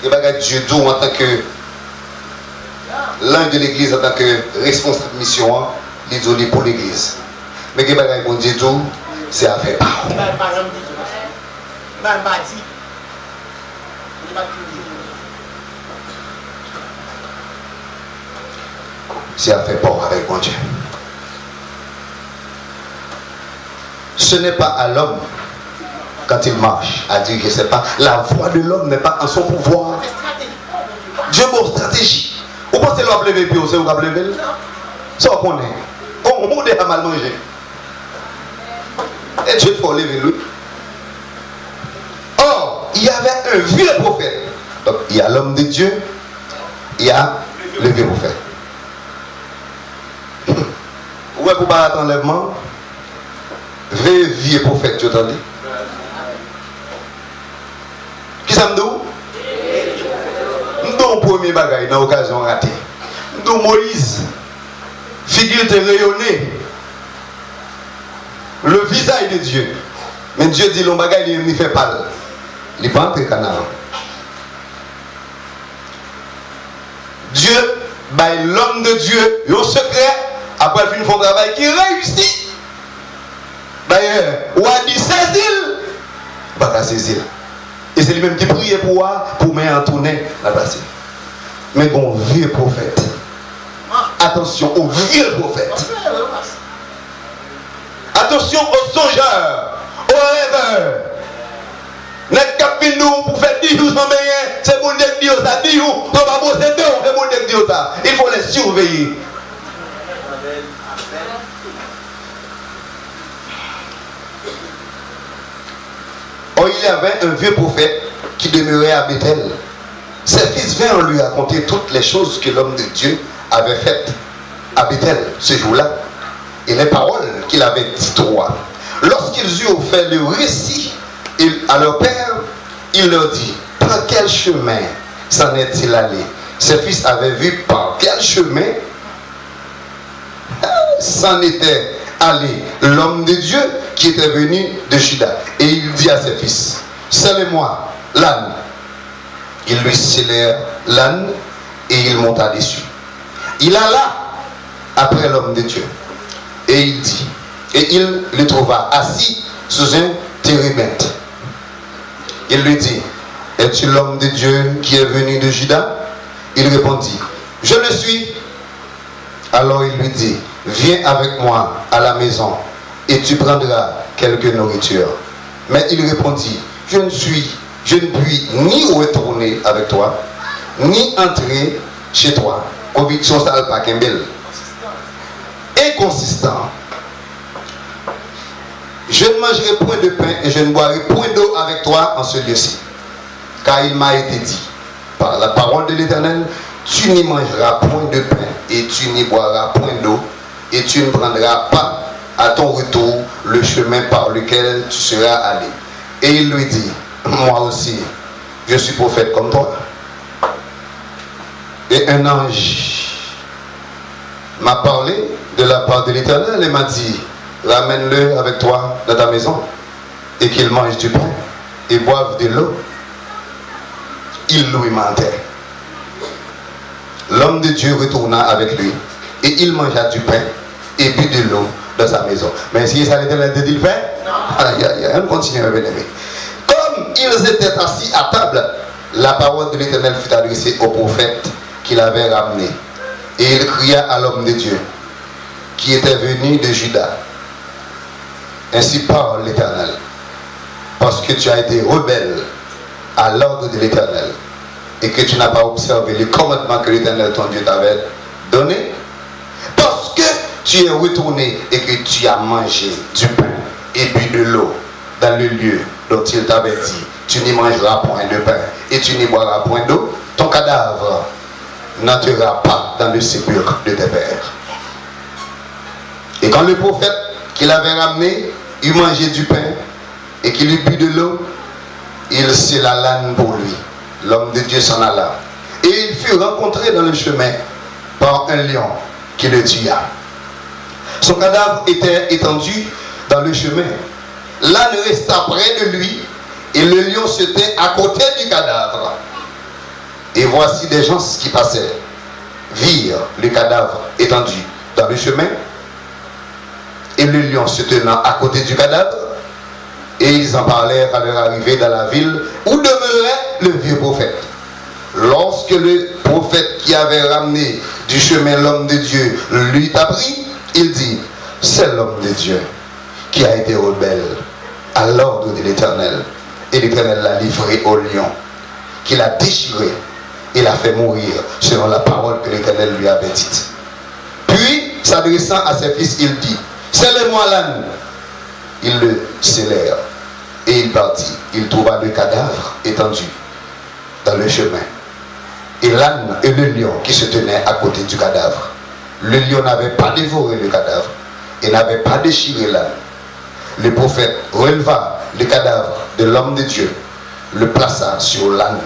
Il y a un Dieu en tant que l'un de l'église, en tant que responsable de mission, il dit pour l'église. Mais il y a un Dieu, c'est à faire part. C'est à faire part avec mon Dieu. Ce n'est pas à l'homme, quand il marche, à dire, je ne sais pas, la voix de l'homme n'est pas en son pouvoir. Dieu a une stratégie. Vous pensez que l'homme lever puis vous savez lever? Ça on connaît. On monde a mal mangé. Et Dieu faut lever lui. Or, il y avait un vieux prophète. Donc, il y a l'homme de Dieu, il y a le vieux prophète. Où est-ce que vous parlez d'enlèvement? Vieux prophète, tu entends? Qui ça me dit? Nous premier bagaille dans l'occasion ratée. Nous Moïse, figure de rayonner le visage de Dieu. Mais Dieu dit l'on bagaille il ne fait pas. Il n'est pas entré canard. Dieu, l'homme de Dieu, il a un secret, après il fait un travail qui réussit. D'ailleurs, ou a dit saisil, pas saisir. Et c'est lui-même qui priait pour mettre en tournée la place. Mais bon, vieux prophète. Attention aux vieux prophètes. Attention aux songeurs, aux rêveurs. N'est-ce pas nous pour faire 10 jours sans rien, c'est mon Dieu qui dit ça, 10 jours, on va bosser deux, c'est mon Dieu qui dit ça. Il faut les surveiller. Or, il y avait un vieux prophète qui demeurait à Bethel. Ses fils vinrent lui raconter toutes les choses que l'homme de Dieu avait faites à Bethel ce jour-là et les paroles qu'il avait dites au roi. Lorsqu'ils eurent fait le récit à leur père, il leur dit, par quel chemin s'en est-il allé? Ses fils avaient vu par quel chemin s'en était allé l'homme de Dieu qui était venu de Juda. Et il dit à ses fils, scellez-moi l'âne. Ils lui scellèrent l'âne et il monta dessus. Il alla après l'homme de Dieu. Et il dit, et il le trouva assis sous un térébinthe. Il lui dit, es-tu l'homme de Dieu qui est venu de Juda? Il répondit, je le suis. Alors il lui dit, viens avec moi à la maison et tu prendras quelque nourriture. Mais il répondit, je ne puis ni retourner avec toi, ni entrer chez toi. Conviction, ça n'a pas qu'un bel. Inconsistant. Je ne mangerai point de pain et je ne boirai point d'eau avec toi en ce lieu-ci. Car il m'a été dit, par la parole de l'Éternel, tu n'y mangeras point de pain et tu n'y boiras point d'eau et tu ne prendras pas à ton retour le chemin par lequel tu seras allé. Et il lui dit, moi aussi, je suis prophète comme toi. Et un ange m'a parlé de la part de l'Éternel et m'a dit, ramène-le avec toi dans ta maison et qu'il mange du pain et boive de l'eau. Il lui mentait. L'homme de Dieu retourna avec lui et il mangea du pain et but de l'eau dans sa maison. Mais si ça l'Éternel te dit le faire, aïe aïe aïe, on continue à bien aimer. Comme ils étaient assis à table, la parole de l'Éternel fut adressée au prophète qu'il avait ramené. Et il cria à l'homme de Dieu qui était venu de Juda. Ainsi parle l'Éternel, parce que tu as été rebelle à l'ordre de l'Éternel et que tu n'as pas observé les commandements que l'Éternel ton Dieu t'avait donné, parce que tu es retourné et que tu as mangé du pain et bu de l'eau dans le lieu dont il t'avait dit, tu n'y mangeras point de pain et tu n'y boiras point d'eau, ton cadavre n'entrera pas dans le sépulcre de tes pères. Et quand le prophète qu'il avait ramené eut mangé du pain et qu'il eut bu de l'eau, il scella l'âne pour lui. L'homme de Dieu s'en alla. Et il fut rencontré dans le chemin par un lion qui le tua. Son cadavre était étendu dans le chemin. L'âne resta près de lui et le lion se tint à côté du cadavre. Et voici des gens qui passaient, virent le cadavre étendu dans le chemin et le lion se tenant à côté du cadavre, et ils en parlèrent à leur arrivée dans la ville où demeurait le vieux prophète. Lorsque le prophète qui avait ramené du chemin l'homme de Dieu lui apprit, il dit, c'est l'homme de Dieu qui a été rebelle à l'ordre de l'Éternel, et l'Éternel l'a livré au lion, qui l'a déchiré et l'a fait mourir selon la parole que l'Éternel lui avait dite. Puis, s'adressant à ses fils, il dit, scellez-moi l'âne. Ils le scellèrent et il partit. Il trouva le cadavre étendu dans le chemin et l'âne et le lion qui se tenaient à côté du cadavre. Le lion n'avait pas dévoré le cadavre et n'avait pas déchiré l'âne. Le prophète releva le cadavre de l'homme de Dieu, le plaça sur l'âne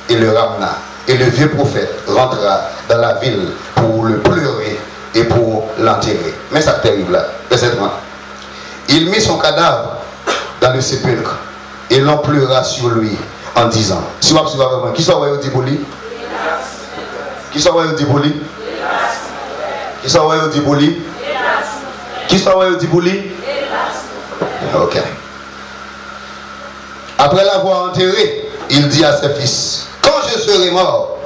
et le ramena. Et le vieux prophète rentra dans la ville pour le pleurer et pour l'enterrer. Mais ça terrible là, verset 30. Il mit son cadavre dans le sépulcre et l'on pleura sur lui en disant, si vous avez vraiment, qui soit au Diboli? Qui soit au Diboli? Qui soit au Diboli? Qui soit au Diboli? Ok. Après l'avoir enterré, il dit à ses fils, quand je serai mort,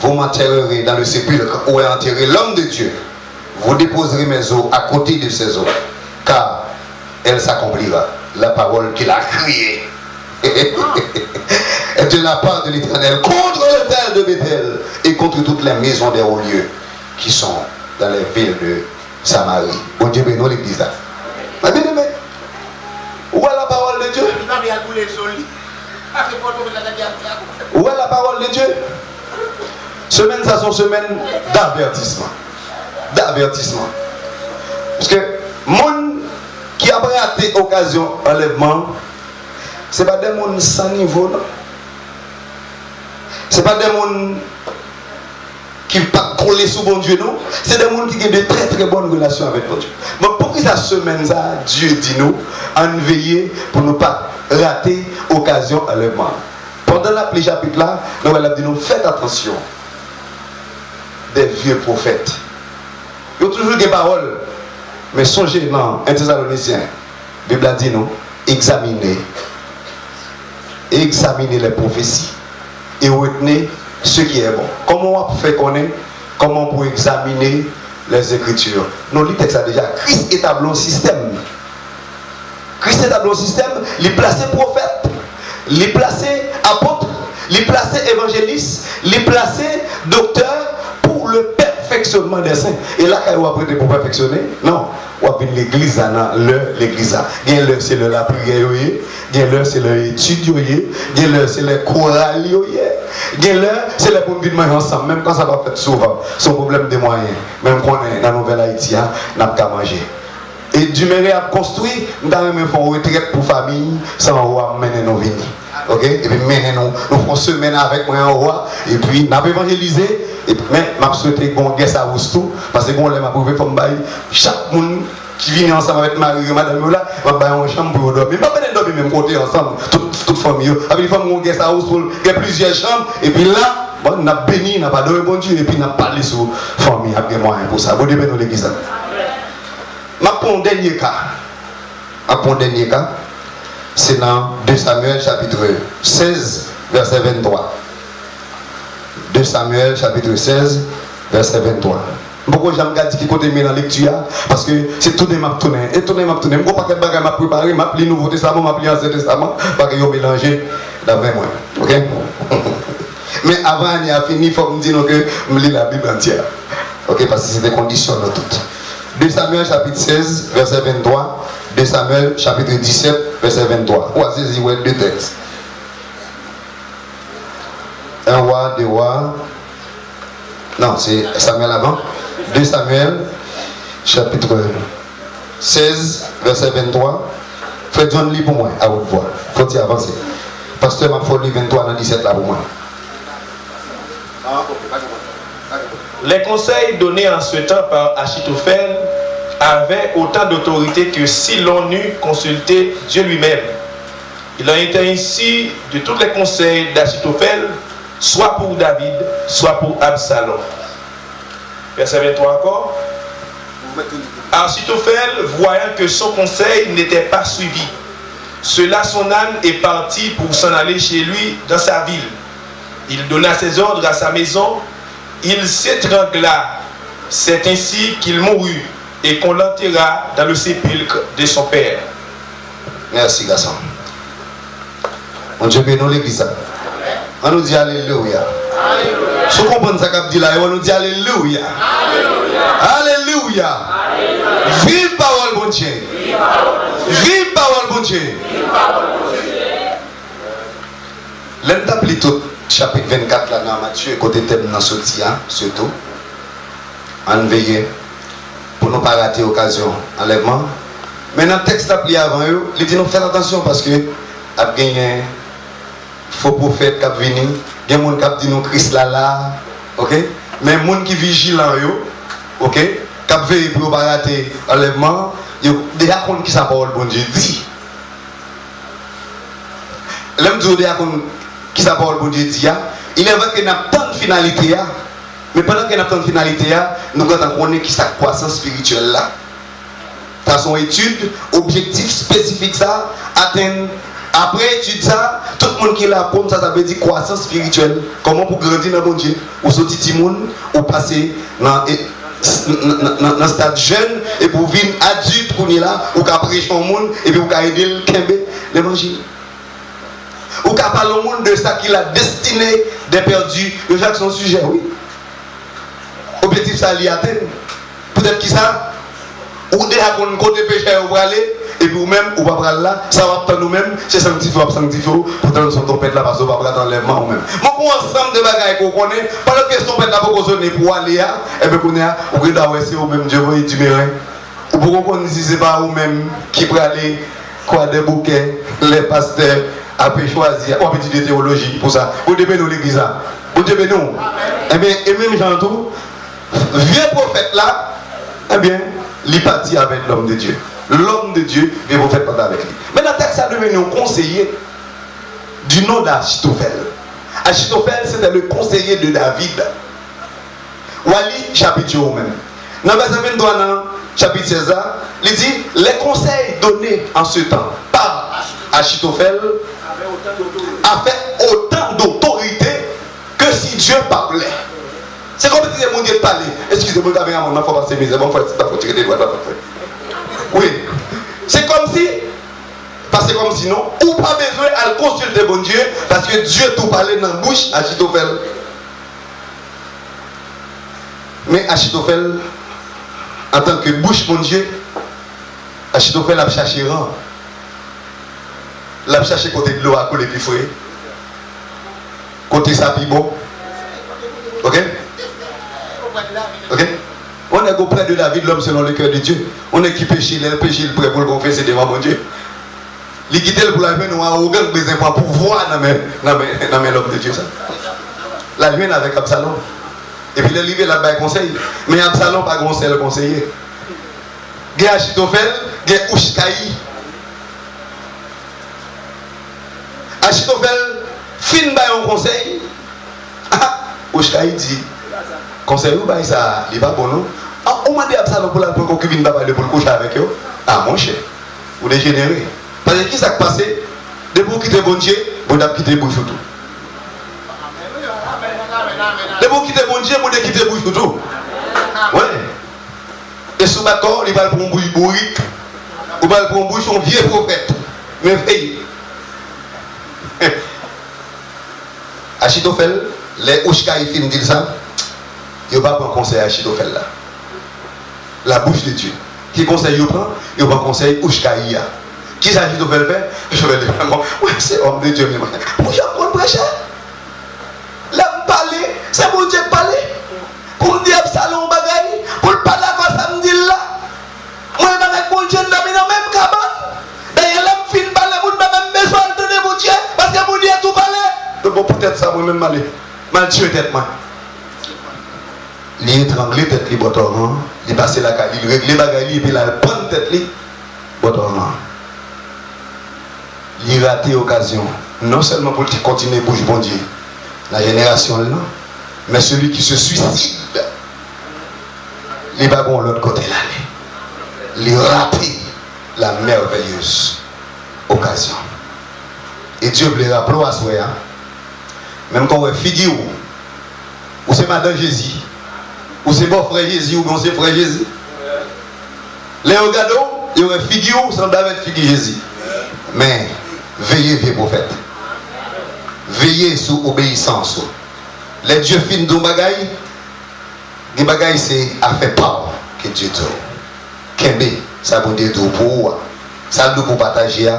vous m'enterrerez dans le sépulcre où est enterré l'homme de Dieu. Vous déposerez mes os à côté de ses os, car elle s'accomplira, la parole qu'il a criée. Et de la part de l'Éternel contre le terre de Bethel et contre toutes les maisons des hauts lieux qui sont dans les villes de Samarie. Bon Dieu bénisse l'église là. Ma bien-aimé, où est la parole de Dieu? Où est la parole de Dieu? Semaine, ça sont semaines d'avertissement. D'avertissement. Parce que monde qui a raté occasion enlèvement, ce n'est pas des gens sans niveau, non? Ce n'est pas des gens qui ne pas coller sous bon Dieu, non? C'est des gens qui ont de très très bonnes relations avec bon Dieu. Mais pour que cette semaine, ça, Dieu dit nous, en veiller pour ne pas rater occasion enlèvement. Pendant la chapitre là, nous allons dire, faites attention des vieux prophètes. Ils ont toujours des paroles, mais songez dans 1 Thessaloniciens, la Bible a dit non, examinez les prophéties et retenez ce qui est bon. Comment on fait connaître, comment on peut examiner les Écritures? Nous, le texte a déjà, Christ établit un système. Christ établit un système, il place prophète les placer apôtres, les placer évangélistes, les placer docteurs pour le perfectionnement des saints. Et là, quand vous apprenez pour perfectionner, non, vous apprenez l'église, l'église. L'heure, c'est la prière, l'heure, c'est l'étude, l'heure, c'est le choral, l'heure, c'est le bon de manger ensemble, même quand ça va faire souvent, son problème des moyens, même quand on est dans la nouvelle Haïti, on n'a pas manger. Et du mérite à construire, nous avons fait une retraite pour la famille, sans mener nos vies. Ok? Et puis mener nous faisons semaine avec moi en roi, et puis nous avons évangélisé, et puis mais je souhaite qu'on guette à vous tout, parce que on l'a prouvé comme bail, chaque monde qui vient ensemble avec Marie et madame là, va bailler en chambre pour dormir. Mais pas de dormir même côté ensemble, toute famille. Avec les femmes on guette à vous pour il y a plusieurs chambres, et puis là, bon, on a béni, on a pas donné bon Dieu, et puis on a parlé sur la famille avec moyens pour ça. Vous devez nous l'église. Ma pour un dernier cas. C'est dans 2 Samuel chapitre 16, verset 23. 2 Samuel chapitre 16, verset 23. Pourquoi j'aime dire qui côté dans la lecture? Parce que c'est tout des maps tourner. Et tout des maps tourner. Je ne sais pas quel bagage m'a préparé, m'a appelé Nouveau Testament, m'a appelé Ancien Testament, parce que vous mélangez d'après moi. Ok? Mais avant, il a fini, il faut me dire que je lis la Bible entière. Ok? Parce que c'est des conditions dans toutes. 2 Samuel chapitre 16, verset 23. 2 Samuel chapitre 17, verset 23. Voici deux textes. Un roi, deux rois. Non, c'est Samuel avant. 2 Samuel chapitre 16, verset 23. Frère John, lis pour moi, à votre voix. Faut-il avancer? Pasteur m'a fait lire 23 dans 17 là pour moi. Les conseils donnés en ce temps par Achitophel avaient autant d'autorité que si l'on eût consulté Dieu lui-même. Il en était ainsi de tous les conseils d'Achitophel, soit pour David, soit pour Absalom. Verset 23 encore. Achitophel, voyant que son conseil n'était pas suivi, cela son âme est parti pour s'en aller chez lui dans sa ville. Il donna ses ordres à sa maison. Il s'étrangla, c'est ainsi qu'il mourut et qu'on l'enterra dans le sépulcre de son père. Merci, garçon. On Dieu bénit l'église. On nous dit Alléluia. Si vous comprenez ce qu'on dit là, on nous dit Alléluia. Alléluia. Vive parole, bon Dieu. Vive parole, bon Dieu. L'un d'appeler tout. Chapitre 24 là dans Matthieu, côté thème dans Sotia, surtout. En veille pour ne pas rater l'occasion enlèvement. Mais dans le texte appelé avant eux, il dit nous faire attention parce que a gagné faux prophète qui venu, il y a des gens qui dit nous Christ là, ok? Mais les gens qui vigilant yo, ok? Qui veillent pour ne pas rater enlèvement, il y a des gens qui savent parole bon Dieu dit. L'homme dit des gens qui sa parole pour Dieu dit, il est vrai qu'il n'y a pas de finalité, mais pendant qu'il n'y a pas de finalité, nous connaissons qui sa croissance spirituelle là. Dans son étude, objectif spécifique ça, atteindre. Après étude ça, tout le monde qui est là pour ça, ça veut dire croissance spirituelle. Comment pour grandir dans mon Dieu, ou sortir du monde, ou passer dans le stade jeune, et pour vivre adulte pour là, ou qu'à prêcher au monde, et puis ou qu'à aider le Kembe, l'évangile. Ou qu'à parler au monde de ça qu'il a destiné des perdus. Le Jacques, son sujet, oui. Objectif, ça l'y atteint. Peut-être qui ça? Ou déjà qu'on côté péché ou aller, et puis ou même, ou pas prendre là, ça va prendre nous-mêmes, c'est sanctifié ou pas sanctifié, pour prendre son tempête là, parce qu'on va prendre enlèvement ou même. Mais pour ensemble de bagailles qu'on connaît, pas de question peut-être pour qu'on pour aller là, et puis qu'on est là, ou que c'est ou même Dieu va y durer. Ou pour qu'on si c'est pas ou même qui peut aller, quoi, des bouquets, les pasteurs, après choisir, on peut dire de théologie pour ça. Vous devez nous l'église là. Vous devez nous. Eh bien, et même Jean tout, vieux prophète là, eh bien, il partit avec l'homme de Dieu. L'homme de Dieu, et vous faites pas avec lui. Mais dans le texte, ça devient un conseiller du nom d'Achitophel. Achitophel, c'était le conseiller de David. Wali, chapitre même. Dans le verset 23, chapitre 16, il dit les conseils donnés en ce temps par Achitophel a fait autant d'autorité que si Dieu parlait. C'est comme si mon Dieu parlait. Excusez-moi, il y a un moment, il faut passer mes il faut tirer des doigts. Oui. C'est comme si Parce que comme sinon, ou pas besoin de consulter bon Dieu, parce que Dieu tout parle dans la bouche à Achitophel. Mais Achitophel, en tant que bouche bon Dieu, Achitophel a cherché rang. Il a cherché côté de l'eau à coller plus frais. Côté ça plus bon. Ok? Ok? On est auprès de la vie de l'homme selon le cœur de Dieu. On est qui péché, le prêt pour le confesser devant mon Dieu. Il quitte pour la vie, nous avons aucun besoin pour pouvoir dans l'homme de Dieu. La vie avec Absalom. Et puis il est arrivé là-bas, il conseille. Mais Absalom pas conseil le conseiller. Il y a Achitophel, il y a Ushkaï. Achitophel, fin by un conseil. Ushkaï dit, conseil ou by ça, il n'est pas bon non. On m'a dit Absalom pour la concubine pour le coucher avec eux. Ah mon cher, vous dégénérez. Parce que qui s'est passé? De vous quitter bon Dieu, vous devez quitter bouche tout. De vous quitter bon Dieu, vous devez quitter bouche tout. Ouais. Et sous d'accord, il va pour un bouche bourrique, ou va pour un bouche un vieux prophète. Mais veille. Achitophel, les Ushkaï fin disent ça, il n'y a pas un conseil à Achitophel là. La bouche de Dieu. Qui conseille il prend? Il va conseil Ushkaï. Qui s'agit de faire? Je vais dire, oui, c'est homme de Dieu. Pour je prends prêcher. Là, me parler, c'est mon Dieu parler. Pour me dire Absalom bagaille, pour le parler comme ça me dit là. Moi, je vais avec mon Dieu dans la même cabane. D'ailleurs, là, je finis parler, je n'ai même besoin de donner mon Dieu, parce que mon Dieu a tout parlé. Donc, peut-être ça, moi-même, mal tuer tête, moi. Il étranglé tête, il bâton, il passe la caille, il règle les bagailles, et puis il prend tête, bâton. Il a raté l'occasion, non seulement pour continuer bouche bon Dieu, la génération là, mais celui qui se suicide, il va de l'autre côté là. Il a raté la merveilleuse occasion. Et Dieu voulait rappeler à soi, même quand on est figure, ou c'est Madame Jésus, ou c'est mon frère Jésus, ou c'est frère Jésus. Les regards, il y a une figure, ça doit être figure Jésus. Mais, veillez, vieux prophète. Veillez sous obéissance. Les dieux fins de bagaille, les bagailles c'est à faire part que Dieu dit. Kembe, ça veut dire tout pour ça pour partager,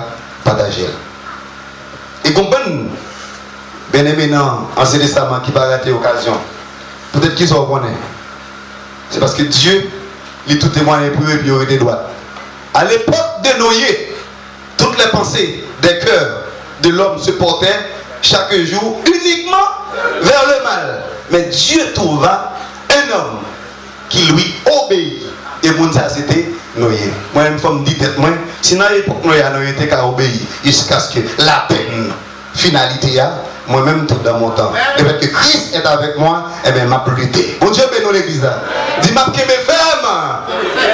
partager. Et comprenez, bien aimé, Ancien Testament qui va rater l'occasion. Peut-être qu'ils sont connaissent. C'est parce que Dieu, il tout témoigné pour eux et priorité droite. À l'époque de Noé, toutes les pensées des cœurs de l'homme se portaient chaque jour uniquement vers le mal. Mais Dieu trouva un homme qui lui obéit. Et mon ça c'était Noé. Moi-même, je me dis tête moi, si dans l'époque Noé était qu'à obéir jusqu'à ce que la peine, finalité, moi-même tout dans mon temps. Et parce que Christ est avec moi, et bien m'a plutté. Bon Dieu bénit l'église là. Dis m'a que mes femmes.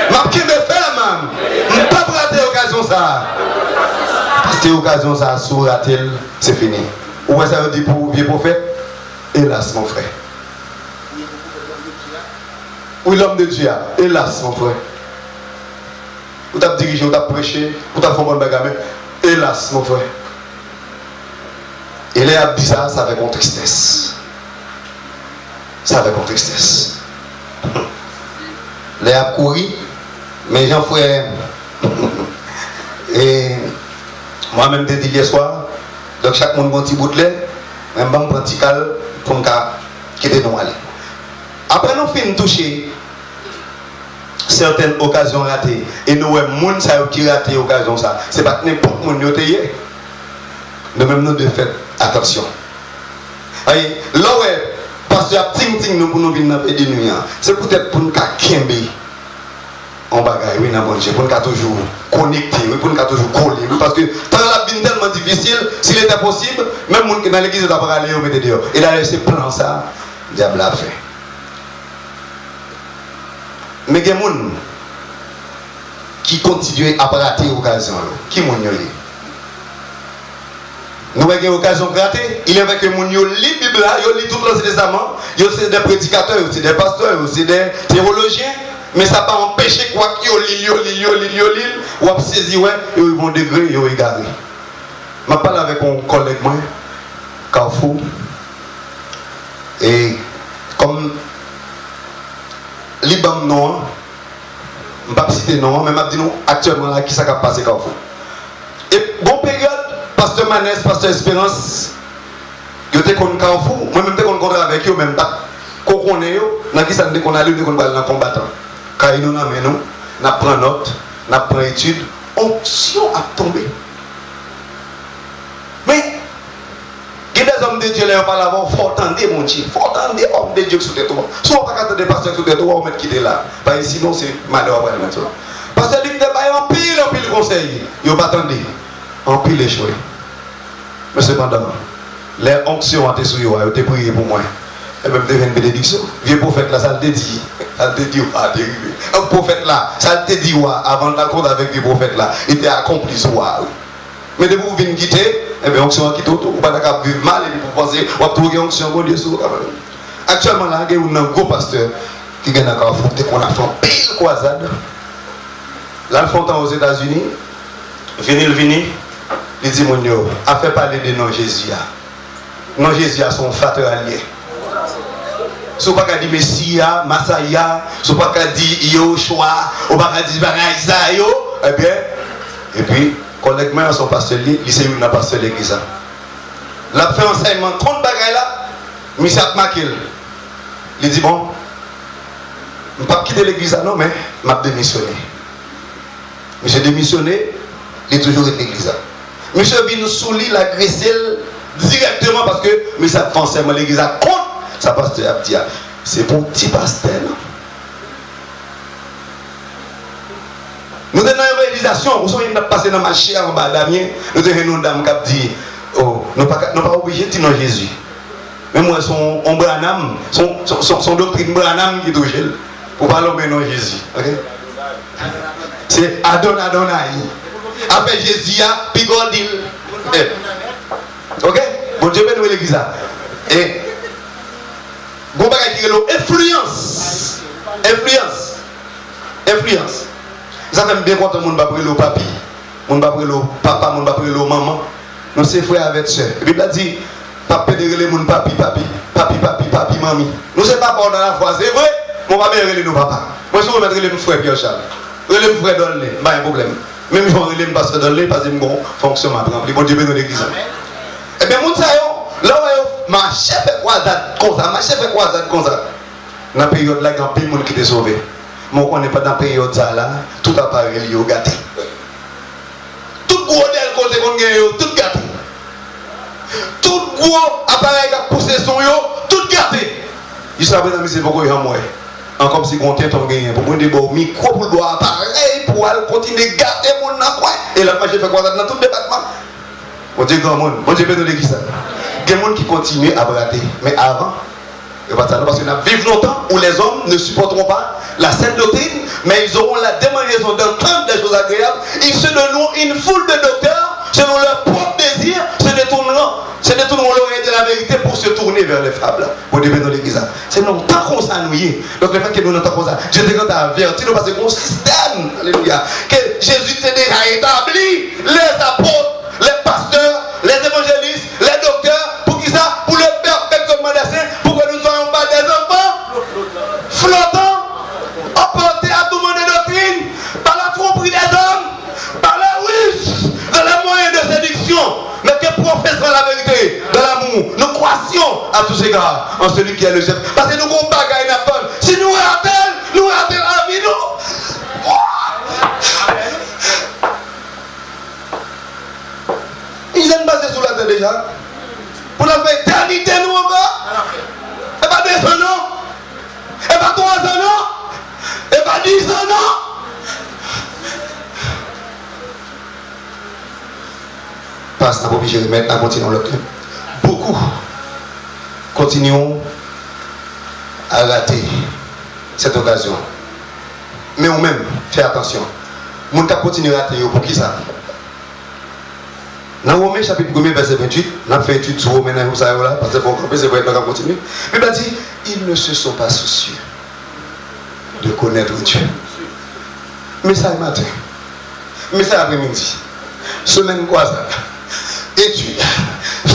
M'a que mes femmes. Ne pas rater l'occasion ça. Parce que l'occasion ça sous rater, c'est fini. Ou ça veut dire pour vieux prophète? Hélas mon frère. Oui, l'homme de Dieu, hélas mon frère. Vous t'avez dirigé, vous t'avez prêché, vous t'avez fait un bon bagage, hélas mon frère. Et là, il a dit ça, ça avec une tristesse. Ça avec une tristesse. Là, il a couru, mais j'en frère. Et moi-même, je dis hier soir, donc chaque monde a un petit bout de lait, même je prends un petit cal pour me quitter nous aller. Après, nous finissons toucher certaines occasions ratées. Et nous, les gens qui ratent l'occasion, ce n'est pas n'importe qui qui a été. Nous même nous devons faire attention. Là, parce que ting nous pour nous venir dans le nuit, c'est peut-être pour nous kembe en bagaille, oui, pour nous toujours connecter, pour nous toujours coller. Parce que dans la vie tellement difficile, s'il était possible, même les gens dans l'église doivent aller au mettre dehors. Et là, c'est plan ça, le diable a fait. Mais il y a des gens qui continuent à rater l'occasion. Qui est nous avons une occasion de rater. Il y a des gens qui lit la Bible, ils lisent tout l'Ancien Testament, ils sont des prédicateurs, ils sont des pasteurs, ils sont des théologiens. Mais ça n'a pas empêché quoi qu'il y a ou à saisir, ouais, et ils vont degré, ils vont égarer. Je parle avec un collègue, moi, Carrefour, et comme Liban non, je ne vais pas citer non, mais je vais dire actuellement là qui s'est passé Carrefour. Et bon période, Pasteur Manès, Pasteur Espérance, je suis contre Carrefour, moi-même je suis contre avec eux, même pas qu'on connaît eux, dans qui ça nous dit qu'on a lu, qu'on va dans le combattant. Car nous n'avons nous, nous prenons note, nous prenons étude, onction a tombé. Mais, il y a des hommes de Dieu là, on parle avant, il faut attendre mon Dieu, il faut attendre des hommes de Dieu sous tes toits. Si on ne peut pas attendre des pasteurs sous tes toits, on va mettre quitter là. Parce que sinon, c'est malheur à mettre là. Parce que lui, il a en pile conseil. Il n'a pas attendu. En pile échoué. Mais cependant, les onctions ont été sur eux, ils ont été priés pour moi. Et même devient une bénédiction. Vieux prophète là, ça te dit. Ça te dit, ah, dérivé. Un prophète là, ça te dit, avant de raconter avec le prophète là, il était accompli sur moi. Mais de vous venir quitter, eh bien, onction a quitté autour. Vous ne pouvez pas vivre mal et vous pensez, vous avez trouvé onction, bon Dieu, sur actuellement là, il y a un gros pasteur qui vient à Carrefour, qu'on a fait un pile croisade. Là, le font aux États-Unis, il dit, mon Dieu, a fait parler de non Jésus. Non Jésus a son facteur allié. Si vous ne pouvez pas dire Messia, Masaya, si vous ne pouvez pas dire Yoshua, si vous ne pouvez pas dire Isaiah, eh bien, et puis, collègue moi son pasteur, il s'est eu dans pasteur de l'église. Là, fait enseignement contre bagaille là, mais ça a marqué. Il dit, bon, je ne vais pas quitter l'église, non, mais je vais démissionner. Monsieur démissionné, il est toujours dans l'église. Monsieur vient sous lui, l'agresser directement parce que monsieur a fait enseignement l'église contre. Ça pasteur a dit, c'est pour petit pasteur. Nous avons une réalisation, nous sommes passés dans le marché en bas d'Amien, nous avons une dame qui dit, oh, nous ne sommes pas obligés de dire non Jésus. Mais moi, son Branham, son doctrine Branham qui touche, pour parler de non Jésus. Okay? C'est Adonai. Après Jésus, puis Godil. Ok? Bon Dieu, nous l'église. Et bon bagage qui est l'influence. Influence. Ça fait bien quand on va prendre le papi, on va prendre le papa, on va prendre le maman. Nous sommes frères avec soeur. La Bible a dit, papa de relais mon papi, mami. Nous sommes pas dans la foi, c'est vrai, mais on va bien relais nos papas. Moi, je vais mettre mon frère Pierre Charles. Relais mon frère Donlé, pas un problème. Même si on relais mon pasteur Donlé, parce que je bon fonctionnement. Bon Dieu bénisse l'église. Eh bien, mon saillon, là où ma chef est croisade comme ça. Dans la période là, il y a un peu de monde qui est sauvé. Mais on n'est pas dans la période là, tout appareil est gâté. Tout gros del côté qu'on gagne, tout gâté. Tout gros appareil qui a poussé son yo, tout gâté. Il s'est appelé dans c'est pourquoi il y a moins. Comme si on tient ton gain. Pour moi, des beaux micro pour le boire appareil, pour aller continuer à gâter mon coin. Et là, j'ai fait quoi dans tout le département. On dit grand monde, on dit bien de l'église. Il y a des gens qui continuent à brader. Mais avant, parce que nous vivons longtemps où les hommes ne supporteront pas la sainte doctrine, mais ils auront la démanaison d'entendre des choses agréables. Ils se donneront une foule de docteurs selon leur propre désir, se détourneront l'oreille de la vérité pour se tourner vers les fables. Vous devez dans l'église. C'est longtemps qu'on s'ennuie. Donc le fait que nous n'entendons pas ça, Dieu te quand averti nous parce que c'est un système, alléluia, que Jésus s'est déjà établi, les apôtres, les pasteurs, les évangélistes, les docteurs, pour qui ça? Pour le perfectionnement des saints, pour que nous ne soyons pas des enfants flottants, emportés à tout le monde de doctrine, par la tromperie des hommes, par les ruses, dans les moyens de séduction, mais que professons la vérité, dans l'amour. Nous croissions à tous égards en celui qui est le chef. Parce que nous avons bagaille à la si nous ratons la vie, nous. Ils sont basés sur la terre déjà. Pour la faire éternité, nous encore. Et pas 2 ans, non. Et pas 3 ans, non. Et pas 10 ans, non. Passe, n'a pas obligé de remettre, continuons le club. Beaucoup continuons à rater cette occasion. Mais ou même, fais attention. Mon cap continue à rater, pour qui ça? Dans Romains chapitre 1 verset 28, on a fait étude sur Romains là, parce que pour c'est vrai qu'on continue. Mais il dit, ils ne se sont pas soucieux. de connaître Dieu. Mais ça matin, mais ça après-midi, semaine quoi ça? Étude,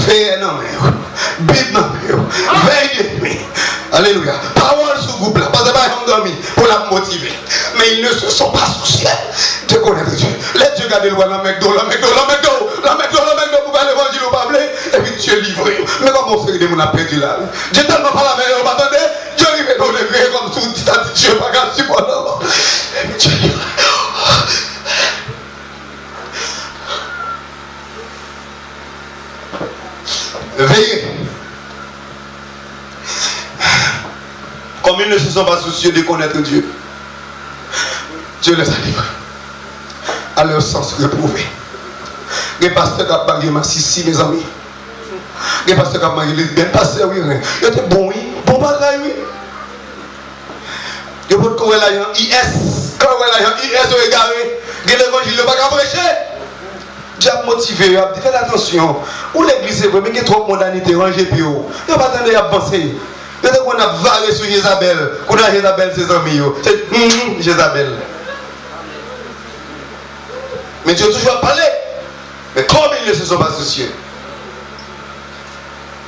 fais un homme, Bible, veille. Alléluia. Parole sous groupe là, parce que pas dormi pour la motiver. Mais ils ne se sont pas souciés de connaître Dieu. Les Dieu garder loin la McDo, pour faire l'évangile au Pablo, et puis Dieu livre. Mais comment on fait des gens à perdu là? Dieu tellement pas la meilleure, attendez, Dieu arrive dans le gré comme tout, Dieu pas qu'à supporter. Et puis Dieu livre. Veillez. Comme ils ne se sont pas soucieux de connaître Dieu, Dieu les a livrés à leur sens reprouvé. Les pasteurs qui ont bagé ma sissi, mes amis. Les pasteurs qui ont bagé les pasteurs, oui, ils étaient bons, oui, bon bagaille, oui. Ils peuvent courir là, IS, quand ils sont IS, égaré, l'évangile, ne pas qu'à prêcher. Dieu a motivé, faites attention. Où l'église est vrai, mais il y a trop de mondanité rangée, puis il n'y a pas de temps à penser. Peut-être qu'on a varé sur Jézabel, qu'on a Jézabel, ses amis, c'est Jézabel. Mais Dieu a toujours parlé. Mais comme ils ne se sont pas soucieux,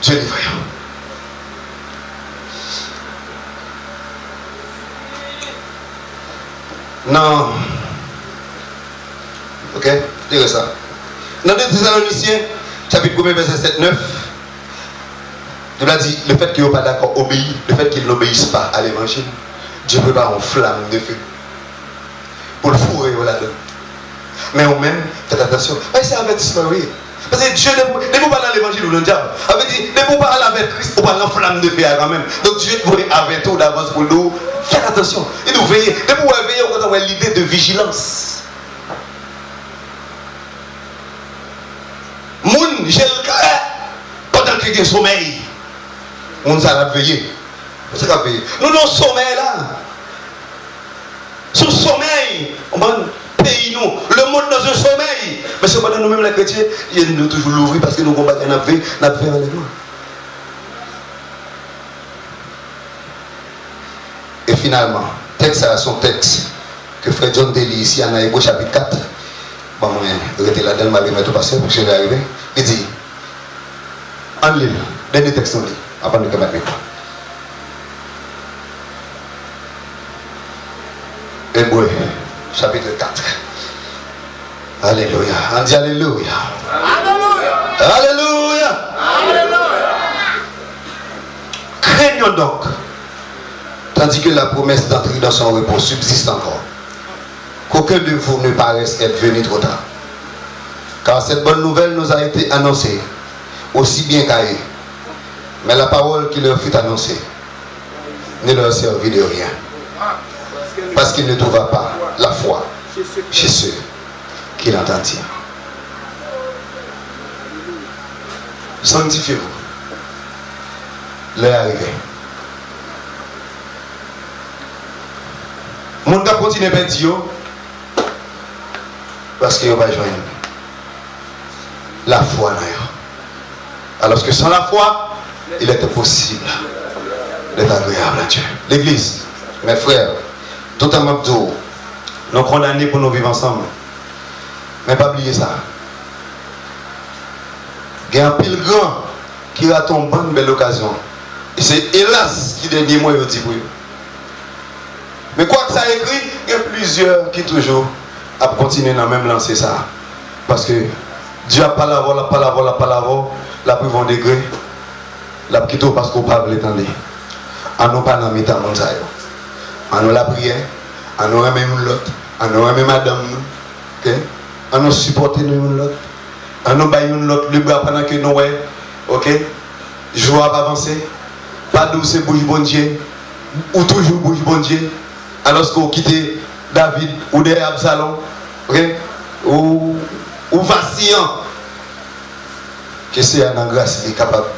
Dieu dit voyons. Non. Ok, dirais ça. Dans 2 Thessaloniciens, chapitre 1, verset 7-9, Dieu a dit, le fait qu'ils n'ont pas d'accord obéi, le fait qu'ils n'obéissent pas à l'évangile, Dieu prépare une flamme de feu pour le fourrer là-dedans. Mais au même, faites attention. C'est avertissement, oui. Parce que Dieu ne peut pas dans l'évangile ou dans le diable. Avait dit, ne peut pas aller avec Christ ou pas dans flamme de feu quand même. Donc Dieu voulait avertir d'avance pour nous. Faites attention. Et nous veillez. Ne pouvons pas veiller quand on a l'idée de vigilance. Moun, j'ai le cœur pendant qu'il y a sommeil. On s'est veillé. On s'est veillé. Nous non sommeil là. Sous sommeil, on va pays nous, le monde dans un sommeil. Mais c'est pas dans nous-mêmes les chrétiens, il nous toujours l'ouvrir parce que nous combattons notre vie avec nous. Et finalement, texte à son texte que Frère John Daly ici en Hébreux chapitre 4. Bon, moi, je là dedans, je vais mettre au passé pour que je vais arriver. Il dit, en ligne, dernier texte on lit, avant de mettre mes pas. Hébreux, chapitre 4. Alléluia. On dit Alléluia. Alléluia. Alléluia. Alléluia. Craignons donc, tandis que la promesse d'entrer dans son repos subsiste encore, qu'aucun de vous ne paraisse être venu trop tard. Car cette bonne nouvelle nous a été annoncée, aussi bien qu'à eux. Mais la parole qui leur fut annoncée ne leur servit de rien. Parce qu'il ne trouva pas la foi chez ceux qui l'entendirent. Sanctifiez-vous. L'heure est arrivée. Mon gars continue à dire parce qu'il va joindre la foi. Alors que sans la foi, il était possible d'être agréable à Dieu. L'église, mes frères, tout un mabdou, nous condamnés pour nous vivre ensemble. Mais pas oublier ça. Il y a un pile grand qui a tombé une belle occasion. Et c'est hélas qui dernier mot il dit pour eux. Mais quoi que ça écrit, il y a plusieurs qui toujours à continuer dans même lancer ça. Parce que Dieu a pas la voix, la plus vont degré, la plutôt parce qu'on parle l'étendue. On n'a pas dans le temps de on nous la prière, on nous remet l'autre, on nous remet madame nous, on nous supporte nous l'autre, on nous baille l'autre le bras pendant que nous ok, joie pas avancer, pas douce bouge bon Dieu, ou toujours bouge bon Dieu, alors qu'on quitte David ou des Absalom, ok, ou vacillant, que c'est un grâce qui est capable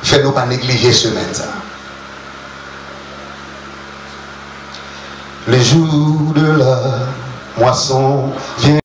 de faire nous pas négliger ce semaine ça. Le jour de la moisson vient.